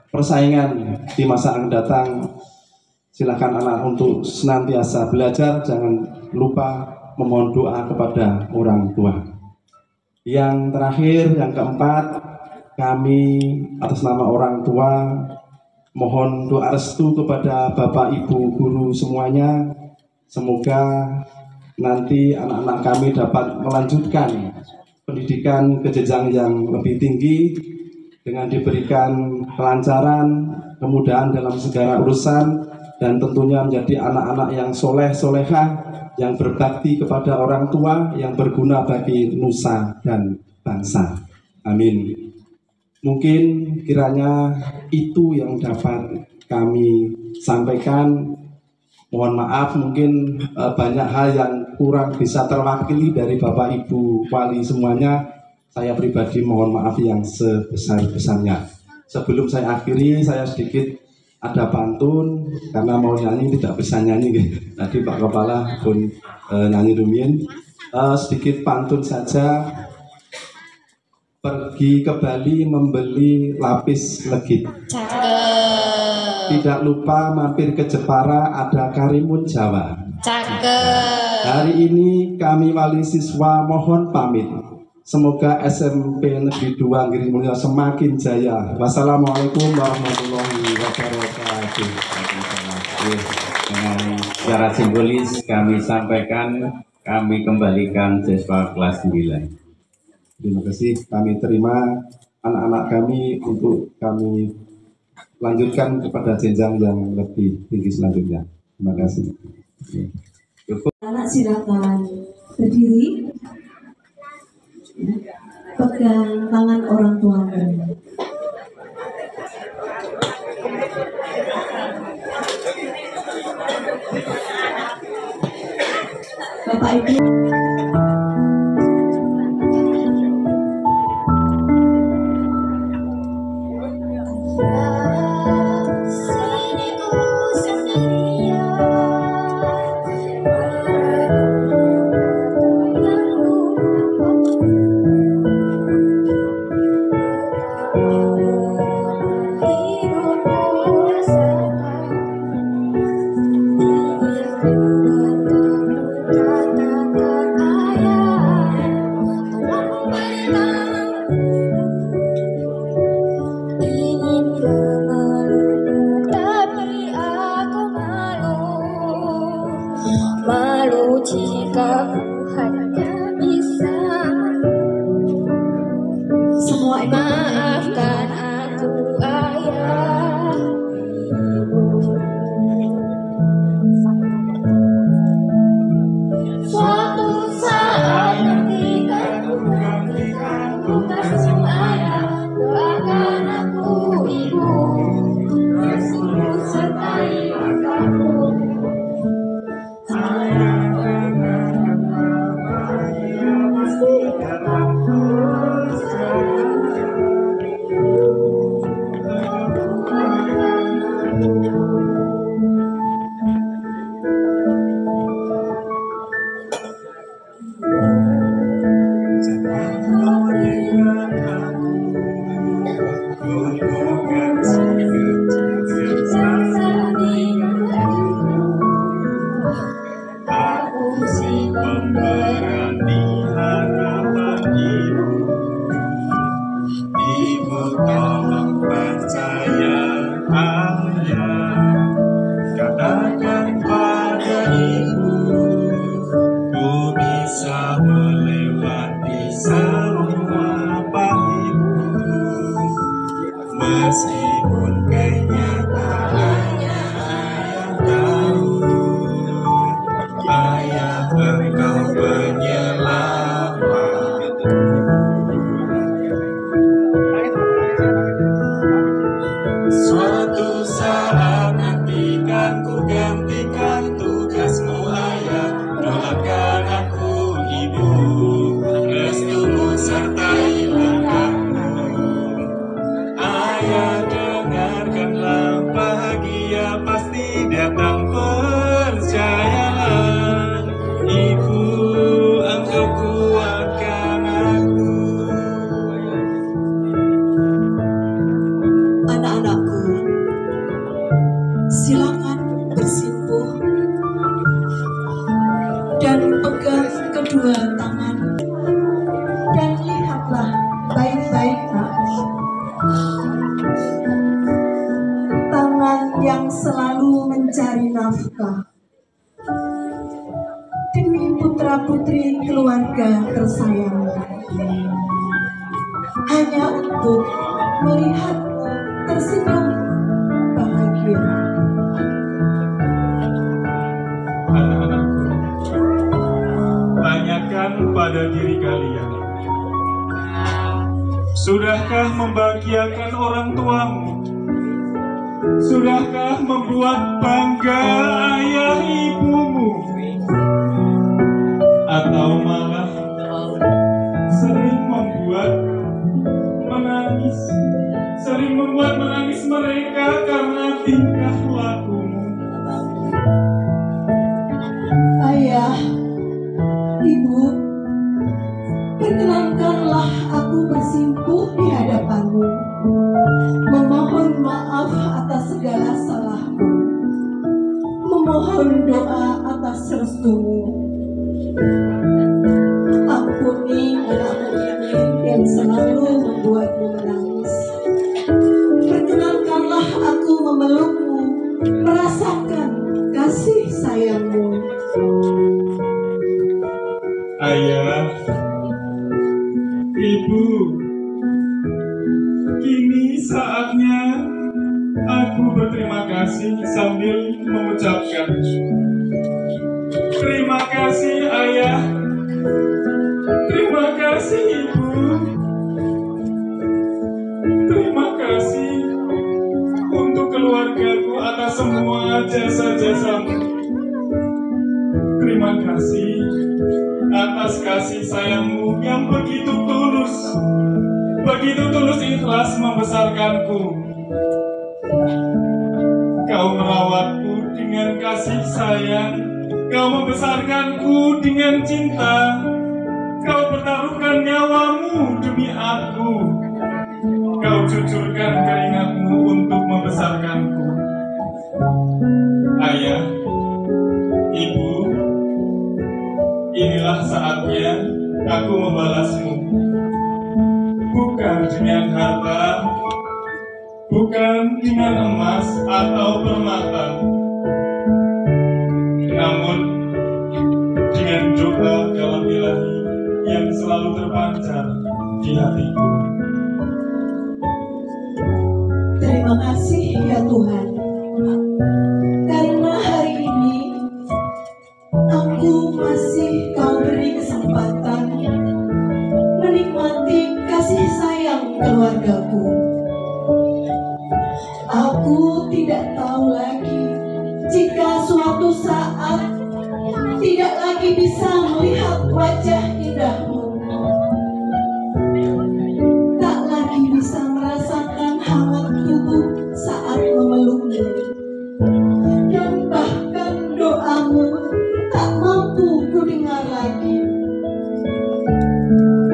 persaingan di masa akan datang, silakan anak untuk senantiasa belajar, jangan lupa memohon doa kepada orang tua. Yang terakhir, yang keempat, kami atas nama orang tua mohon doa restu kepada Bapak Ibu guru semuanya. Semoga nanti anak-anak kami dapat melanjutkan pendidikan ke jenjang yang lebih tinggi dengan diberikan kelancaran, kemudahan dalam segala urusan, dan tentunya menjadi anak-anak yang soleh solehah, yang berbakti kepada orang tua, yang berguna bagi nusa dan bangsa. Amin. Mungkin kiranya itu yang dapat kami sampaikan. Mohon maaf, mungkin banyak hal yang kurang bisa terwakili dari Bapak Ibu wali semuanya. Saya pribadi mohon maaf yang sebesar-besarnya. Sebelum saya akhiri, saya sedikit ada pantun, karena mau nyanyi tidak bisa nyanyi. Tadi Pak Kepala pun nyanyi rumien. Sedikit pantun saja. Pergi ke Bali membeli lapis legit. Tidak lupa mampir ke Jepara, ada Karimun Jawa. Hari ini kami wali siswa mohon pamit. Semoga SMP Negeri 2 Giring Mulya semakin jaya. Wassalamualaikum warahmatullahi wabarakatuh. Dengan secara simbolis kami sampaikan, kami kembalikan siswa kelas 9. Terima kasih, kami terima anak-anak kami untuk kami lanjutkan kepada jenjang yang lebih tinggi selanjutnya. Terima kasih. Anak silakan berdiri, pegang tangan orang tuamu. Bapak Ibu. Maafkan aku ayah. Suatu saat ketika ku kasih ayah, doakan aku ibu, bersungguh sertai aku. Meskipun kenyataannya ayah tahu, ayah engkau penyelamat. Suatu saat nanti kan ku Silakan bersimpuh dan pegang kedua tangan dan lihatlah baik-baik, Nak. Tangan yang selalu mencari nafkah demi putra-putri keluarga tersayang, hanya untuk melihatmu tersenyum bahagia. Anak-anakku, tanyakan pada diri kalian, sudahkah membahagiakan orang tuamu? Sudahkah membuat bangga ayah ibumu? Atau malah sering membuat menangis mereka karena tingkah lakumu? Ayah, Ibu, perkenankanlah aku bersimpuh di hadapanmu, memohon maaf atas segala salahku, memohon doa atas restumu. Ampuni anakmu ini yang selalu membuatmu menangis. Perkenankanlah aku memelukmu, merasakan kasih sayangmu. Ayah, Ibu, kini saatnya aku berterima kasih sambil mengucapkan terima kasih Ayah, terima kasih Ibu, terima kasih untuk keluargaku atas semua jasa-jasamu. Terima kasih atas kasih sayangmu yang begitu tulus ikhlas membesarkanku. Kau merawatku dengan kasih sayang, kau membesarkanku dengan cinta, kau pertaruhkan nyawamu demi aku, kau cucurkan keringatmu untuk membesarkanku. Ayah, Ibu, inilah saatnya aku membalasmu. Bukan dengan harta, bukan dengan emas atau permata, namun dengan doa kalam ilahi yang selalu terpancar di hatiku. Terima kasih ya Tuhan, karena hari ini aku masih kau beri kesempatan menikmati kasih sayang keluargaku. Aku tidak tahu lagi jika suatu saat tidak lagi bisa melihat wajah indahmu, tak lagi bisa merasakan hangat tubuh saat memelukmu, dan bahkan doamu tak mampu ku dengar lagi.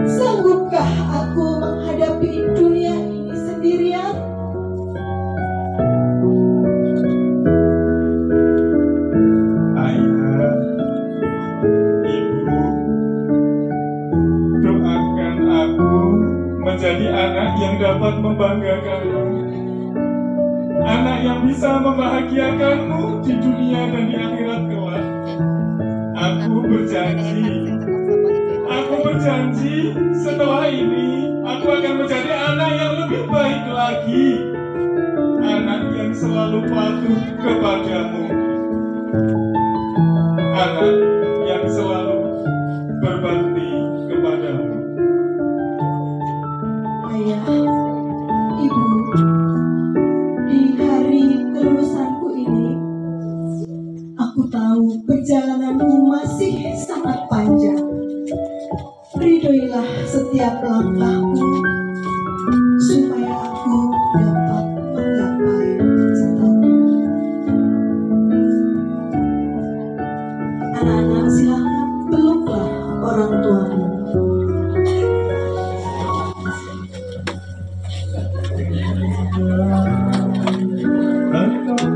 Sanggupkah aku menghadapi dunia ini sendirian? Ayah, Ibu, doakan aku menjadi anak yang dapat membanggakanmu, anak yang bisa membahagiakanmu di dunia dan di akhirat kelak. Aku berjanji setelah ini aku akan menjadi anak yang lebih baik lagi, anak yang selalu patuh kepadamu, anak yang selalu berbakti kepadamu. Ayah, Ibu, di hari kelulusanku ini, aku tahu perjalananku masih sangat panjang. Ridhoilah setiap langkahku, supaya aku dapat menggapai cita-citaku. Anak-anak, silakan peluklah orang tuamu. Engkau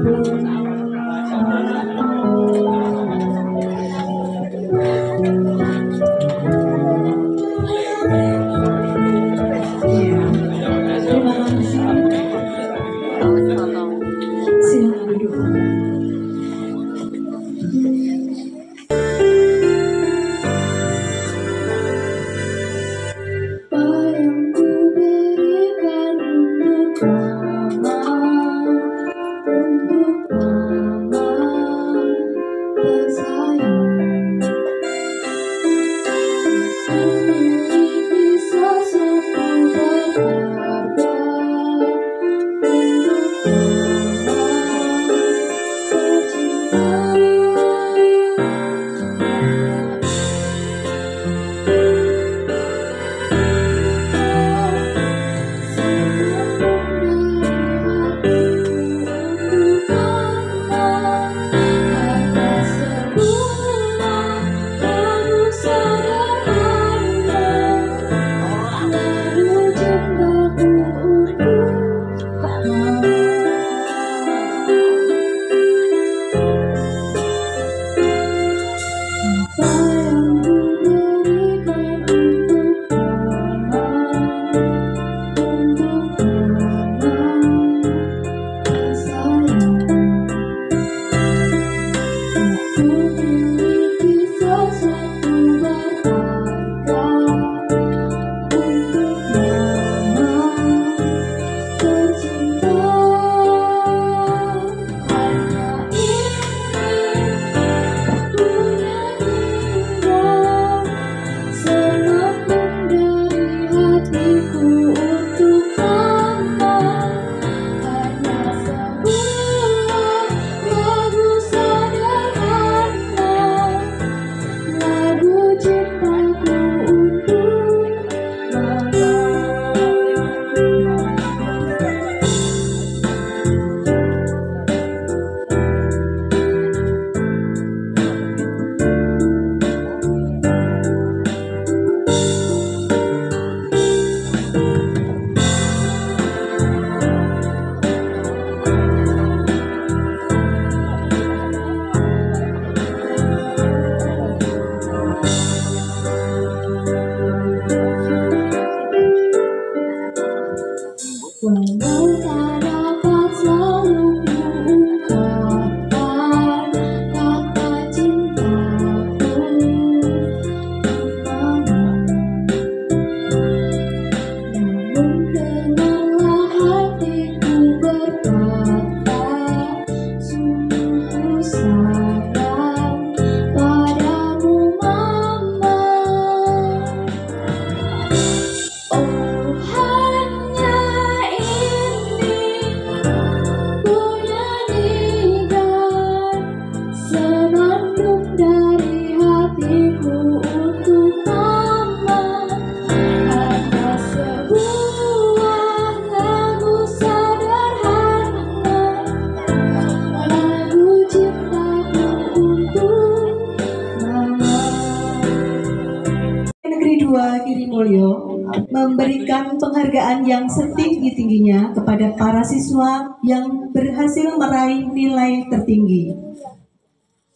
memberikan penghargaan yang setinggi-tingginya kepada para siswa yang berhasil meraih nilai tertinggi.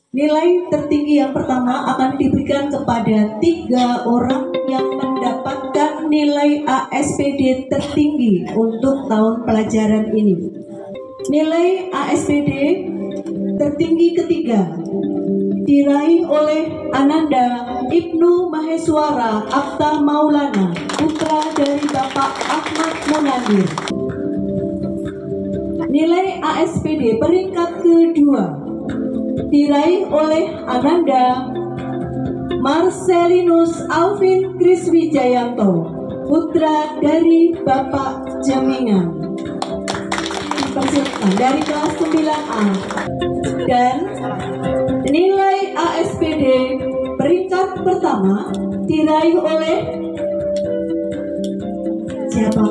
Nilai tertinggi yang pertama akan diberikan kepada 3 orang yang mendapatkan nilai ASPD tertinggi untuk tahun pelajaran ini. Nilai ASPD tertinggi ketiga diraih oleh Ananda Ibnu Maheswara Akta Maulana, putra dari Bapak Ahmad Munandir. Nilai ASPD peringkat kedua diraih oleh Ananda Marcelinus Alvin Kriswijayanto, putra dari Bapak Jamingan. Dipersilakan dari kelas 9A. Dan nilai ASPD peringkat pertama diraih oleh siapa?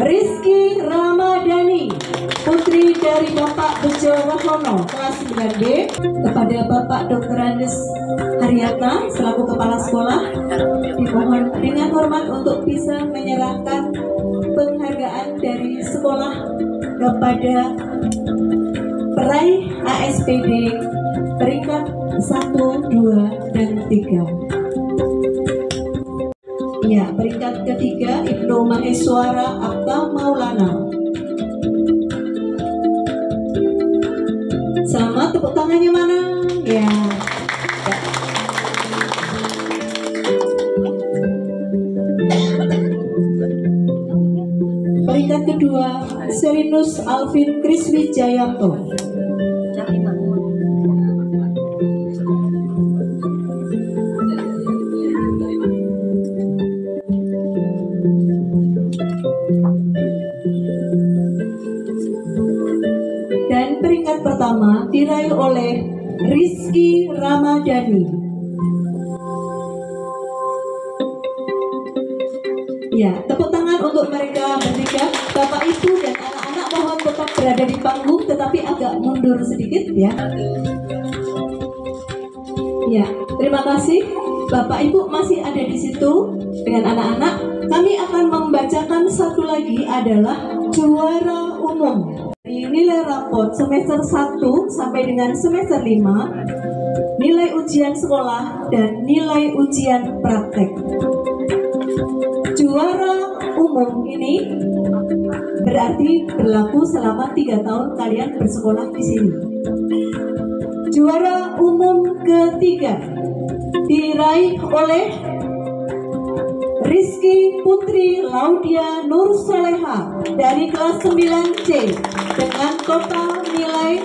Rizky Ramadhani, putri dari Bapak Bejo Rahono, kelas 9B, kepada Bapak Dr. Andes Haryatna selaku kepala sekolah dimohon dengan hormat untuk bisa menyerahkan penghargaan dari sekolah kepada peraih ASPD peringkat 1, 2, dan 3. Ya, peringkat ketiga Ibnu Maheswara Abta Maulana. Selamat, tepuk tangannya mana? Ya. Peringkat kedua Selinus Alvin Kriswijayanto. Dan peringkat pertama diraih oleh Rizky Ramadhani. Ya, tepuk tangan untuk mereka bertiga. Bapak, Ibu, dan anak-anak mohon tetap berada di panggung, tetapi agak mundur sedikit ya. Ya, terima kasih. Bapak, Ibu masih ada di situ dengan anak-anak. Kami akan membacakan satu lagi adalah juara umum. Nilai raport semester 1 sampai dengan semester 5, nilai ujian sekolah, dan nilai ujian praktek. Juara umum ini berarti berlaku selama 3 tahun kalian bersekolah di sini. Juara umum ketiga diraih oleh Rizky Putri Laudia Nur Soleha dari kelas 9C dengan total nilai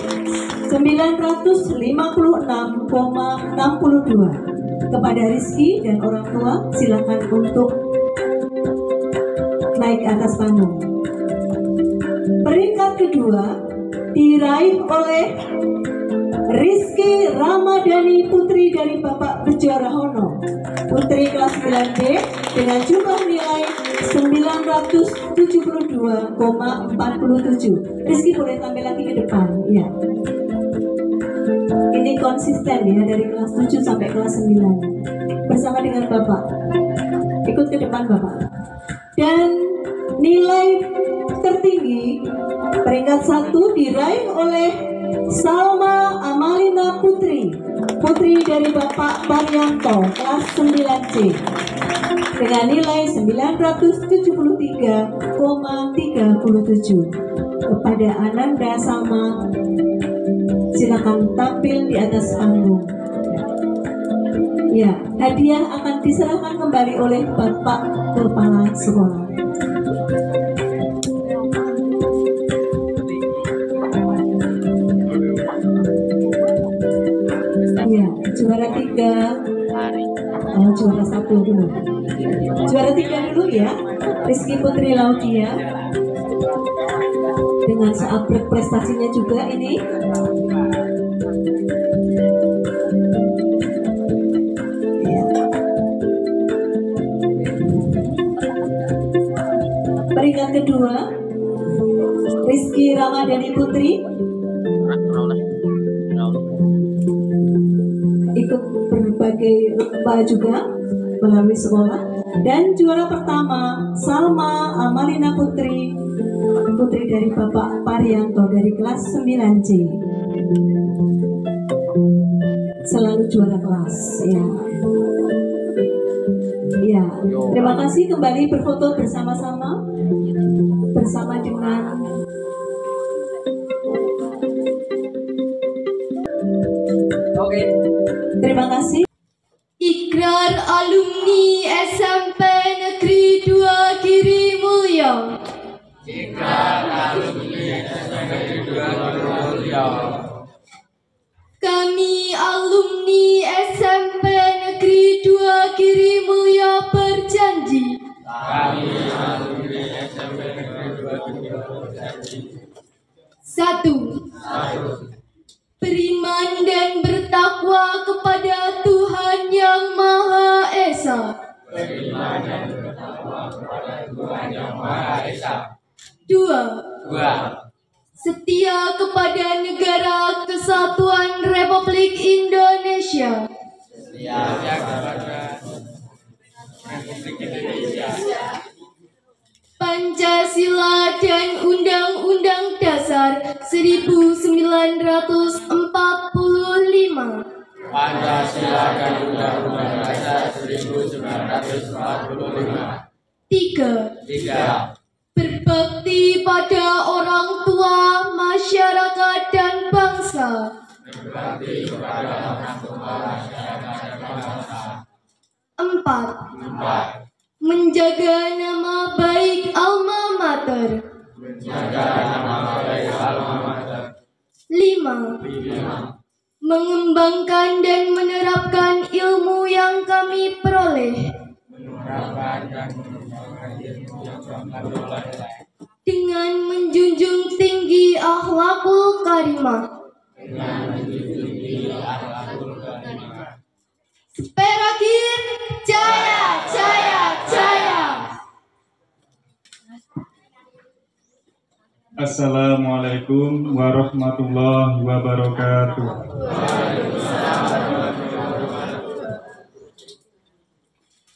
956,62. Kepada Rizky dan orang tua silakan untuk naik atas panggung. Peringkat kedua diraih oleh Rizky Ramadhani Putri dari Bapak Bejo Rahono, Putri kelas 9B dengan jumlah nilai 972,47. Rizky boleh tampil lagi ke depan, ya. Ini konsisten ya dari kelas 7 sampai kelas 9 bersama dengan Bapak. Ikut ke depan Bapak. Dan nilai tertinggi peringkat 1 diraih oleh Salma Amalina Putri, Putri dari Bapak Parianto, kelas 9C dengan nilai 973,37. Kepada Ananda Salma silakan tampil di atas panggung. Ya, hadiah akan diserahkan kembali oleh Bapak Kepala Sekolah. Ya, juara 3, juara 1 dulu. Juara 3 dulu ya, Rizky Putri Laudia. Dengan seabrek prestasinya juga ini. Ya. Peringkat kedua, Rizky Ramadhani Putri. Ikut berbagai lomba juga melalui sekolah. Dan juara pertama Salma Amalina Putri, Putri dari Bapak Parianto dari kelas 9C. Selalu juara kelas ya. Ya, terima kasih, kembali berfoto bersama-sama bersama dengan terima kasih. Ikrar alumni SMP Negeri 2 Giri Mulyo. Ikrar alumni SMP Negeri 2 Giri Mulyo. Kami alumni SMP Negeri 2 Giri Mulyo berjanji. Kami alumni SMP Negeri 2 Giri Mulyo berjanji. 1. Beriman dan bertakwa kepada Tuhan Yang Maha Esa. Beriman dan bertakwa kepada Tuhan Yang Maha Esa. 2. Setia kepada Negara Kesatuan Republik Indonesia. Setia kepada Republik Indonesia. Pancasila dan Undang-Undang Dasar 1945. Pancasila dan Undang-Undang Dasar 1945. 3. Berbakti pada orang tua, masyarakat, dan bangsa. Berbakti kepada orang tua, masyarakat, dan bangsa. 4. Menjaga nama baik alma mater. Menjaga nama baik alma mater. 5. Mengembangkan dan menerapkan ilmu yang kami peroleh. Dengan menjunjung tinggi akhlakul karimah. Sperakir jaya, jaya, jaya. Assalamualaikum warahmatullahi wabarakatuh.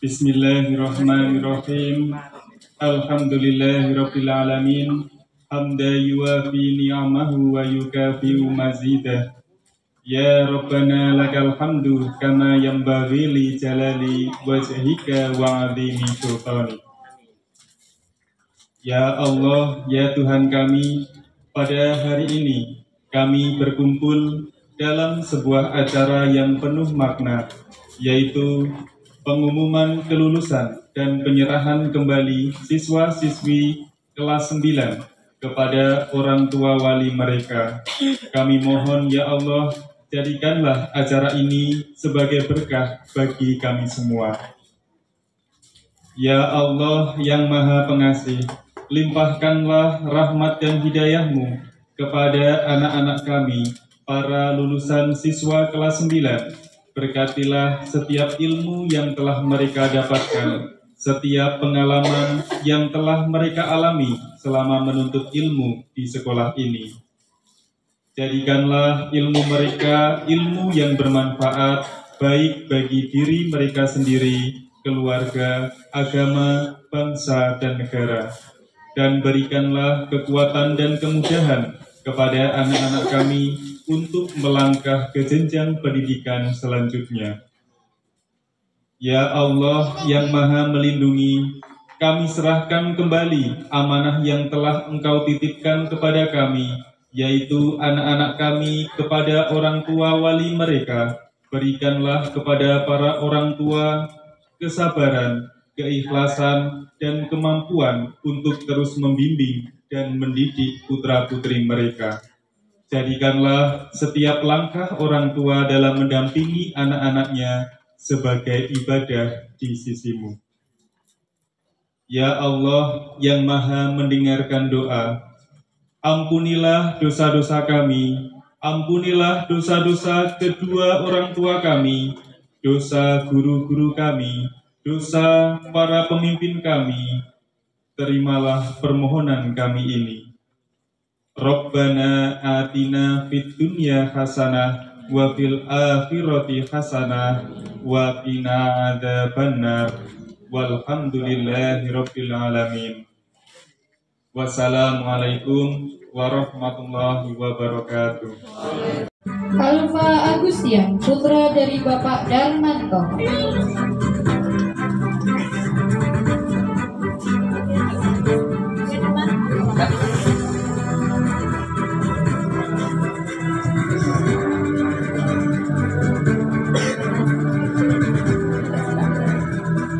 Bismillahirrahmanirrahim. Alhamdulillahirabbil alamin. Hamda yuwafi ni'amahu wa yukafi'u mazidah. Ya Rabbana lakal hamdu kama yanbaghi li jalali wajhika wa 'azimi sultani. Ya Allah, ya Tuhan kami, pada hari ini kami berkumpul dalam sebuah acara yang penuh makna, yaitu pengumuman kelulusan dan penyerahan kembali siswa-siswi kelas 9 kepada orang tua wali mereka. Kami mohon ya Allah, jadikanlah acara ini sebagai berkah bagi kami semua. Ya Allah yang Maha Pengasih, limpahkanlah rahmat dan hidayah-Mu kepada anak-anak kami, para lulusan siswa kelas 9. Berkatilah setiap ilmu yang telah mereka dapatkan, setiap pengalaman yang telah mereka alami selama menuntut ilmu di sekolah ini. Jadikanlah ilmu mereka ilmu yang bermanfaat, baik bagi diri mereka sendiri, keluarga, agama, bangsa, dan negara. Dan berikanlah kekuatan dan kemudahan kepada anak-anak kami untuk melangkah ke jenjang pendidikan selanjutnya. Ya Allah yang Maha Melindungi, kami serahkan kembali amanah yang telah Engkau titipkan kepada kami, yaitu anak-anak kami kepada orang tua wali mereka. Berikanlah kepada para orang tua kesabaran, keikhlasan, dan kemampuan untuk terus membimbing dan mendidik putra-putri mereka. Jadikanlah setiap langkah orang tua dalam mendampingi anak-anaknya sebagai ibadah di sisi-Mu. Ya Allah yang Maha mendengarkan doa, ampunilah dosa-dosa kami, ampunilah dosa-dosa kedua orang tua kami, dosa guru-guru kami, dosa para pemimpin kami. Terimalah permohonan kami ini. Rabbana atina fid dunya hasanah wa fil akhirati hasanah wa qina adzabannar. Walhamdulillahirabbil alamin. Wassalamualaikum warahmatullahi wabarakatuh. Alfa Agustian, putra dari Bapak Darmanto.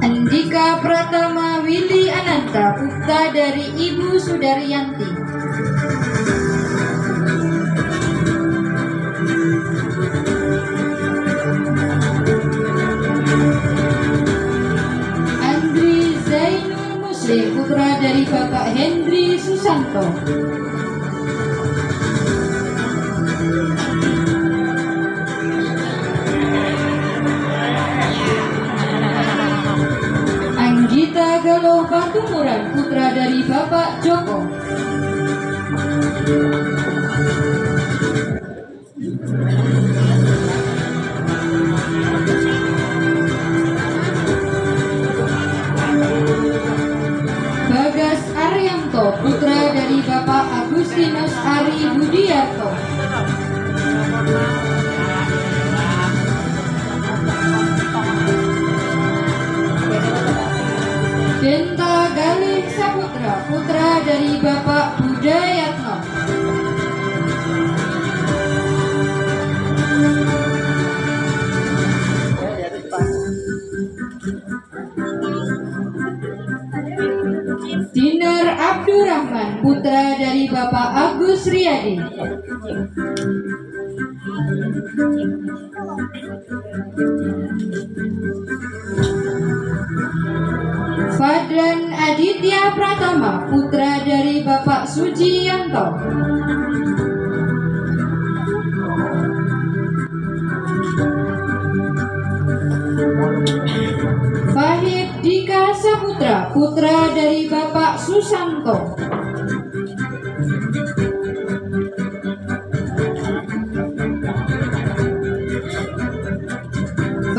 Andika Pratama Willy Ananta, putra dari Ibu Sudaryanti. Andri Zainul Muslim, putra dari Bapak Hendri Susanto. Anggita Galuh Patumuran, putra dari Bapak Joko. Bagas Alvinus Ari Budiarto, Denta Galih Saputra, putra dari Bapak Budayatno. Dinar Abdurrahman, putra dari Bapak Agus Riyadi. Fadran Aditya Pratama, putra dari Bapak Sujiyanto. Fahid Dika Saputra, putra dari Bapak Susanto.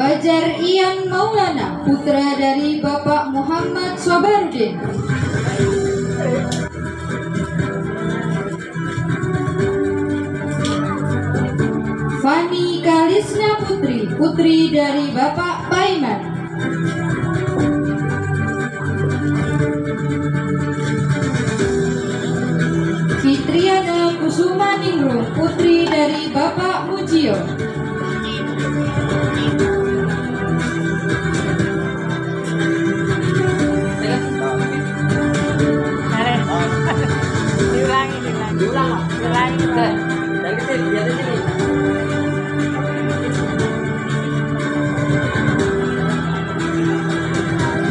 Fajar Ian Maulana, putra dari Bapak Muhammad Sobarudin. Fani Kalisna Putri, putri dari Bapak Paiman. Fitriana Kusuma Ningrum, putri dari Bapak Mujio.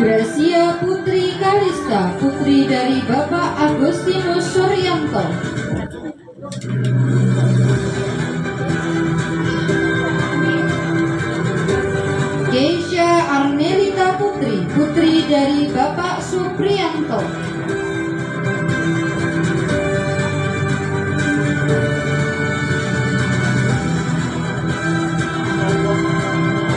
Gracia Putri Kalista, putri dari Bapak Agustinus Suryanto. Keisha Armelita Putri, putri dari Bapak Supriyanto.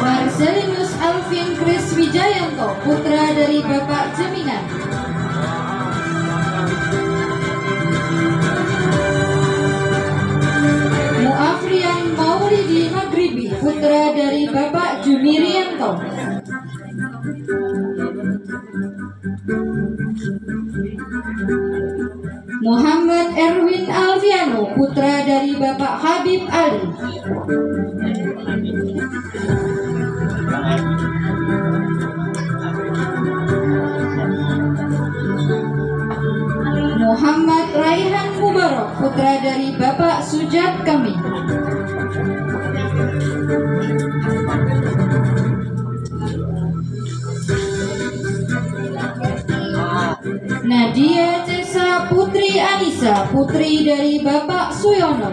Marcelinus Alvin Kris Wijayanto, putra dari Bapak Jeminan. Muafrian Maulidi Magribi, putra dari Bapak Jumirianto. Muhammad Erwin Alfiano, putra dari Bapak Habib Ali. Muhammad Raihan Mubarak, putra dari Bapak Sujat Kami. Nadia Cesa Putri Anissa, putri dari Bapak Suyono.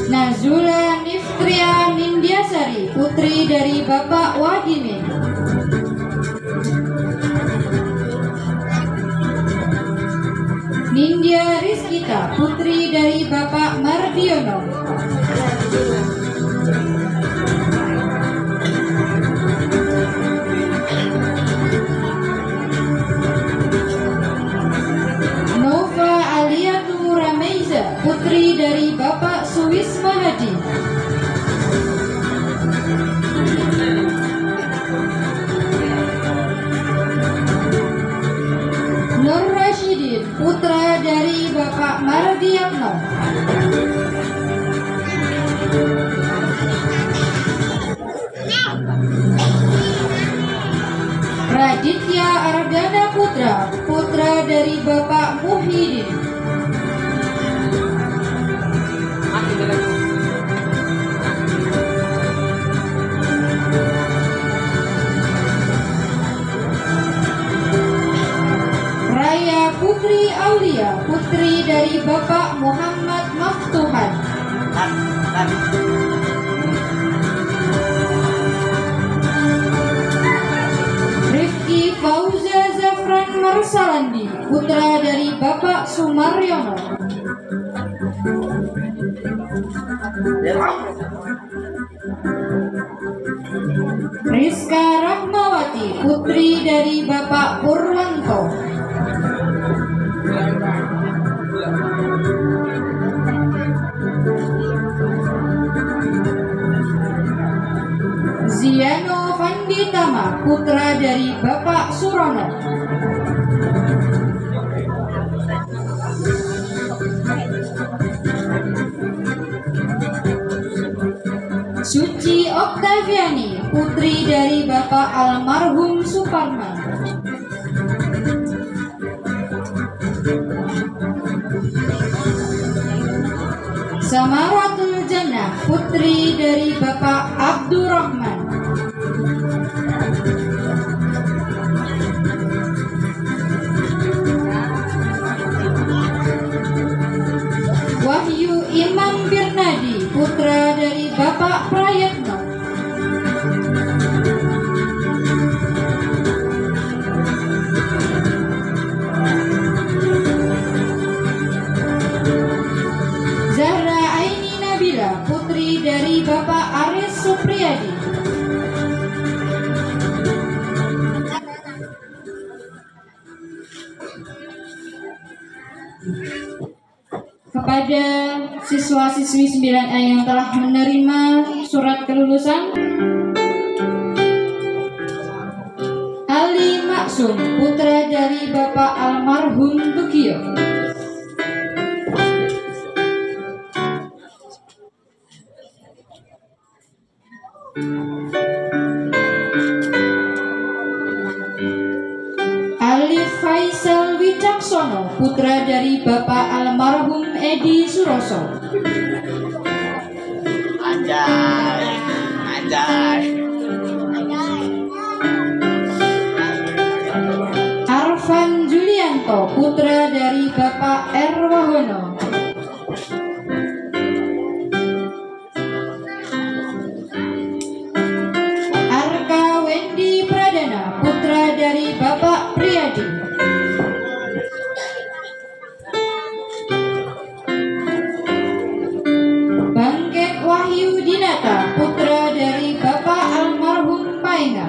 Nazula Niftria Nindiasari, putri dari Bapak Wadimin. Nindya Rizkita, putri dari Bapak Mardiono. Nova Aliatu Rameiza, putri dari Bapak Suwisma Hadi. Nur Rashidin, putra dari Bapak Mardiatno. Raditya Ardana Putra, putra dari Bapak Muhyiddin. Raya Putri Aulia, putri dari Bapak Muhammad Maftuhan. Rifki Fauza Zafran Marsalandi, putra dari Bapak Sumaryono. Rizka putri dari Bapak Purwanto. Ziano Vanditama, putra dari Bapak Surono. Suci Oktaviani, putri dari Bapak almarhum Suparman. Samaratul Jannah, putri dari Bapak Abdurrahman. Wahyu Imam Birnadi, putra dari Bapak Prayatno. Zahra Aini Nabila, putri dari Bapak Aris Supriyadi. Kepada siswa-siswi 9A yang telah menerima surat kelulusan, Ali Maksum, putra dari Bapak almarhum Tugio. Alif Faisal Wicaksono, putra dari Bapak almarhum Edi Suroso. Anjay. Arfan Julianto, putra dari Bapak Erwahono. Arka Wendy Pradana, putra dari Bapak Priyadi. Bangkek Wahyu Dinata, putra dari Bapak almarhum Paenga.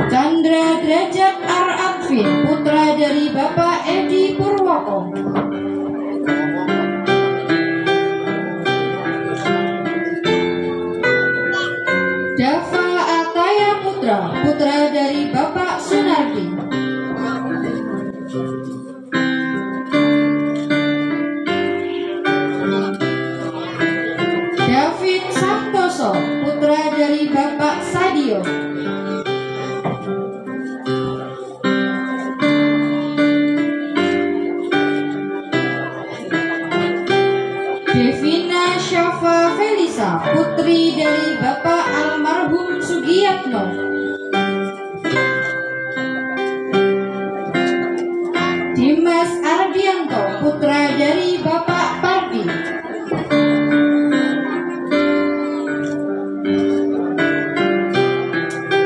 Chandra Derajat Ar-Atfin, putra dari Bapak Edi Purwoko. Dava Ataya Putra, putra dari Bapak Sunardi. David Santoso, putra dari Bapak Sadio. Devina Syafa Felisa, putri dari Bapak almarhum Sugiyatno. Dimas Ardianto, putra dari Bapak Pardi.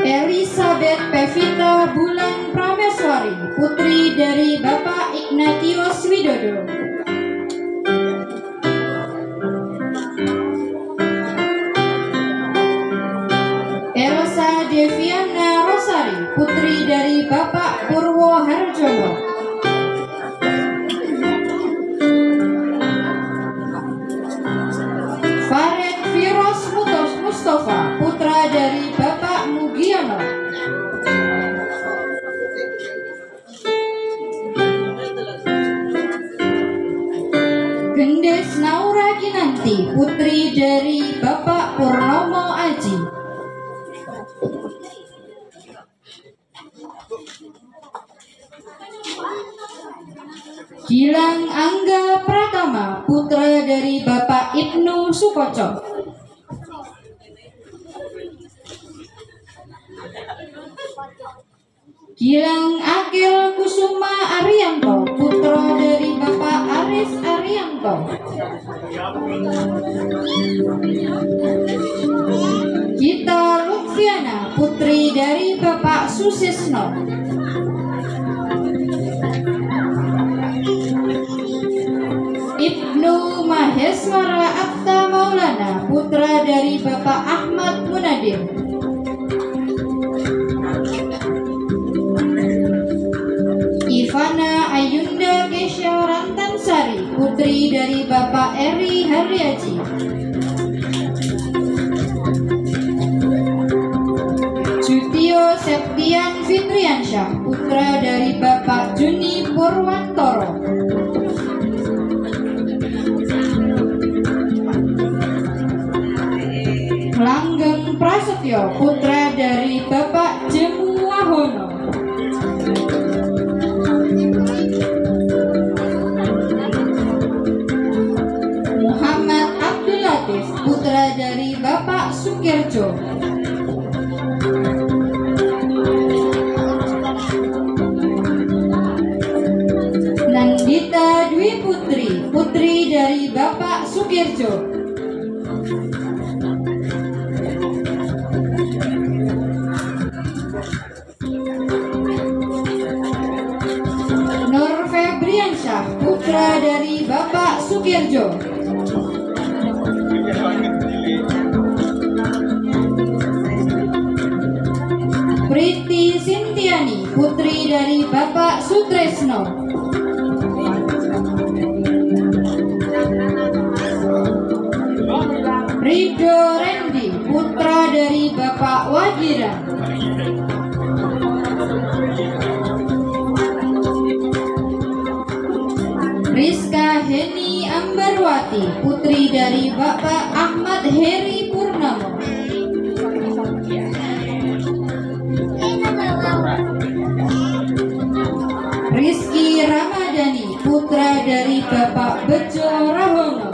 Elizabeth Pevita Bulan Prameswari, putri dari Bapak Ignatius Widodo. Elsa Deviana Rosari, putri dari Bapak Purwo Harjono. Farid Firos Mustafa, putra dari Bapak Mugiono. Gendes Naura Kinanti, putri dari Bapak Purnomo Aji. Gilang Angga Pratama, putra dari Bapak Ibnu Sukoco. Gilang Akil Kusuma Arianto, putra dari Bapak Aris Arianto. Gita Lutfiana, putri dari Bapak Susisno. Ibnu Maher Maheswara Atta Maulana, putra dari Bapak Ahmad Munadim. Ivana Ayunda Kesha Rantansari, putri dari Bapak Eri Haryaji. Jutio Septian Fitriansyah, putra dari Bapak Juni Purwantoro. Langgeng Prasetyo, putra dari Bapak Jemu Wahono. Muhammad Abdul Latif, putra dari Bapak Sukirjo. Nandita Dwi Putri, putri dari Bapak Sukirjo. Nur Febriansyah, putra dari Bapak Sukirjo. Priti Sintiani, putri dari Bapak Sutresno. Rido Rendi, putra dari Bapak Wajiran. Rizka Heni Ambarwati, putri dari Bapak Ahmad Heri Purnamo. Rizky Ramadhani, putra dari Bapak Bejo Rahono.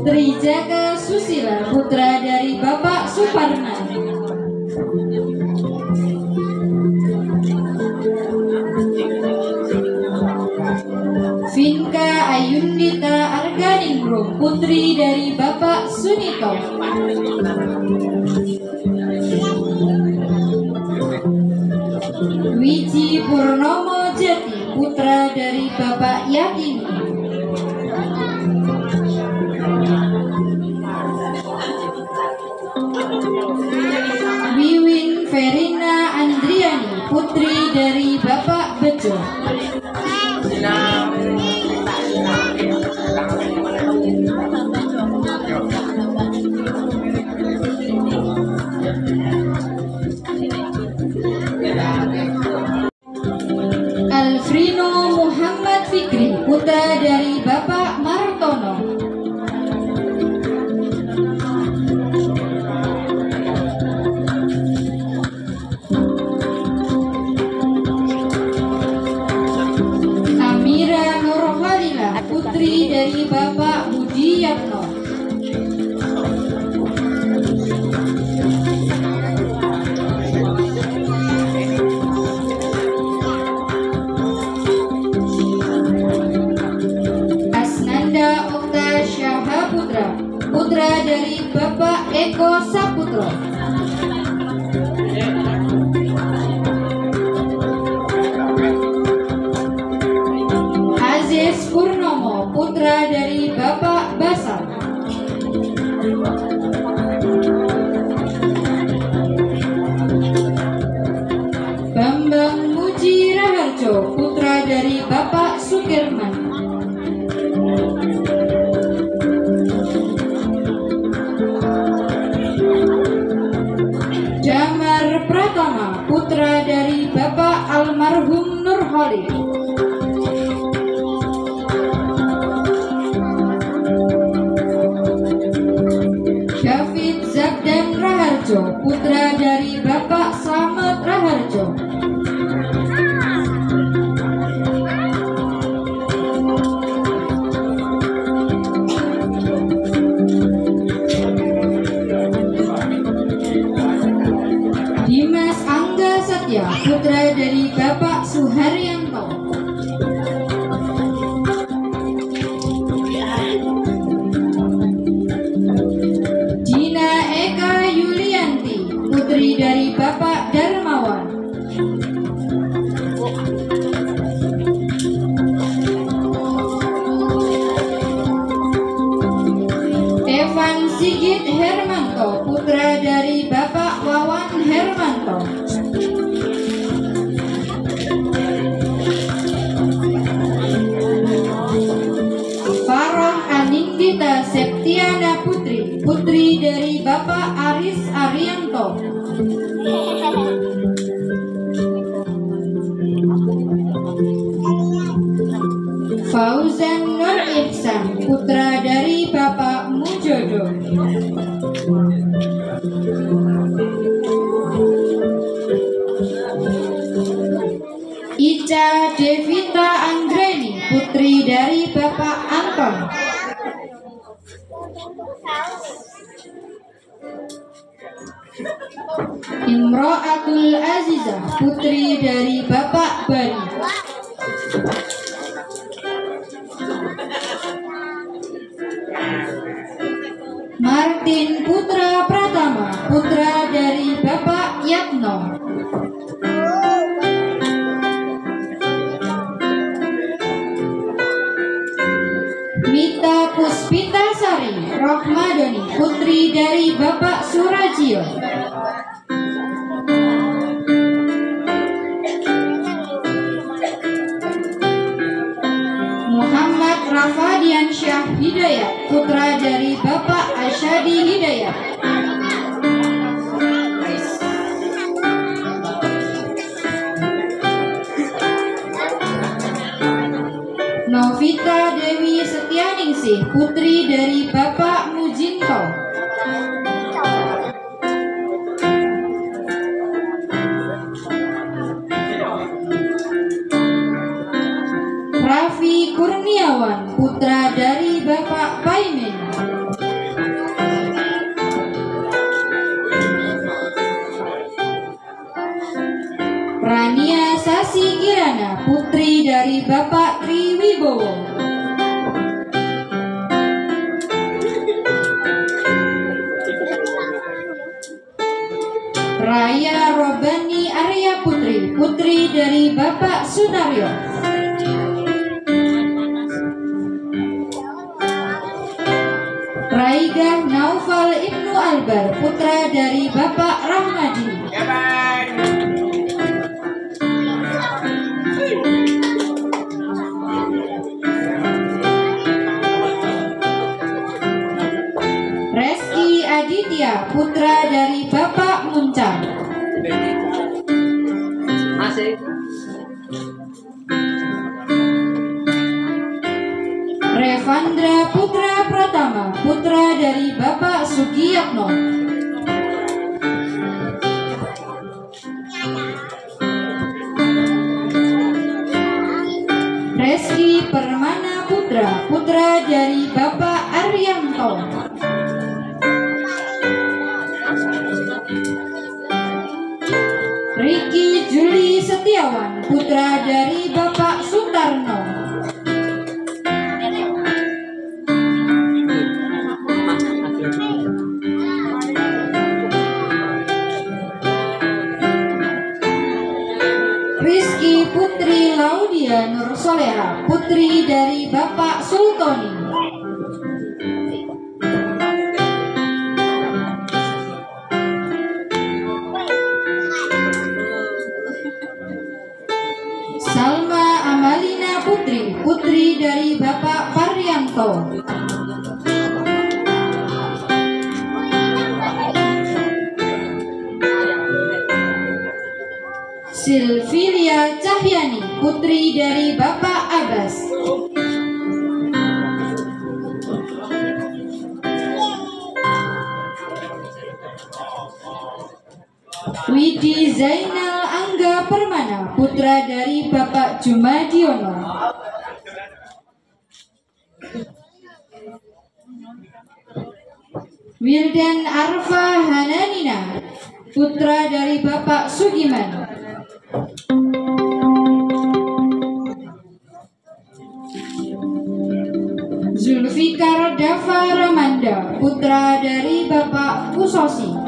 Trijaka Susila, putra dari Bapak Suparna. Vinka Ayundita Arganingrum, putri dari Bapak Sunito. Wiji Purnomo Jati, putra dari Bapak Yakini. Wiwin Verina Andriani, putri dari Bapak Bejo. Alfrino Muhammad Fikri, putra dari Bapak Martono. Amira Nurhalila, putri dari Bapak Budiyatno. Asnanda Okta Syahaputra, putra dari Bapak Eko Saputro. Aziz Purnomo, putra dari Bapak Basar. Bambang Muji Raharjo, putra dari Bapak Sukirman. Jamar Pratama, putra dari Bapak almarhum Nurholis. David Zabdan Raharjo, putra dari Bapak Slamet Raharjo. Dimas Angga Satya, putra dari Bapak Suharyanto. Evan Sigit Hermanto, putra dari Bapak Wawan Hermanto. Farah Anindita Septiana Putri, putri dari Bapak Aris Arianto. Fauzan Nur Ihsan, putra dari Bapak Mujodo. Ica Devita Anggreni, putri dari Bapak Anton. Imro'atul Azizah, putri dari Bapak Bani. Martin Putra Pratama, putra dari Bapak Yatno. Mita Puspita Sari Rohmadoni, putri dari Bapak Surajio. Muhammad Rafadian Syah Hidayat, putra dari Bapak Asyadi Hidayat. Novita Dewi Setianingsih, putri dari Bapak Mujinto. Raffi Kurniawan, putra dari Bapak Paimin. Rania Sasi Kirana, putri dari Bapak Triwibowo. Raya Robani Arya Putri, putri dari Bapak Sutaryo. Raigah Naufal Ibnu Albar, putra dari Bapak Rahmadi. Reski Aditya, putra dari Bapak Muncang. Revandra Putra Pratama, putra dari Bapak Sugiyatno. Reski Permana Putra, putra dari Bapak Arianto. Riki Juli Setiawan, putra dari Bapak Sutarno. Rizky Putri Laudia Nur Soleha, putri dari Bapak Sultoni. Salma Amalina Putri, putri dari Bapak Faryanto. Silvilia Cahyani, putri dari Bapak Abbas. Widi Zainal Angga Permana, putra dari Bapak Jumadiono. Wildan Arfa Hananina, putra dari Bapak Sugiman. Zulfikar Dava Ramanda, putra dari Bapak Kusosi.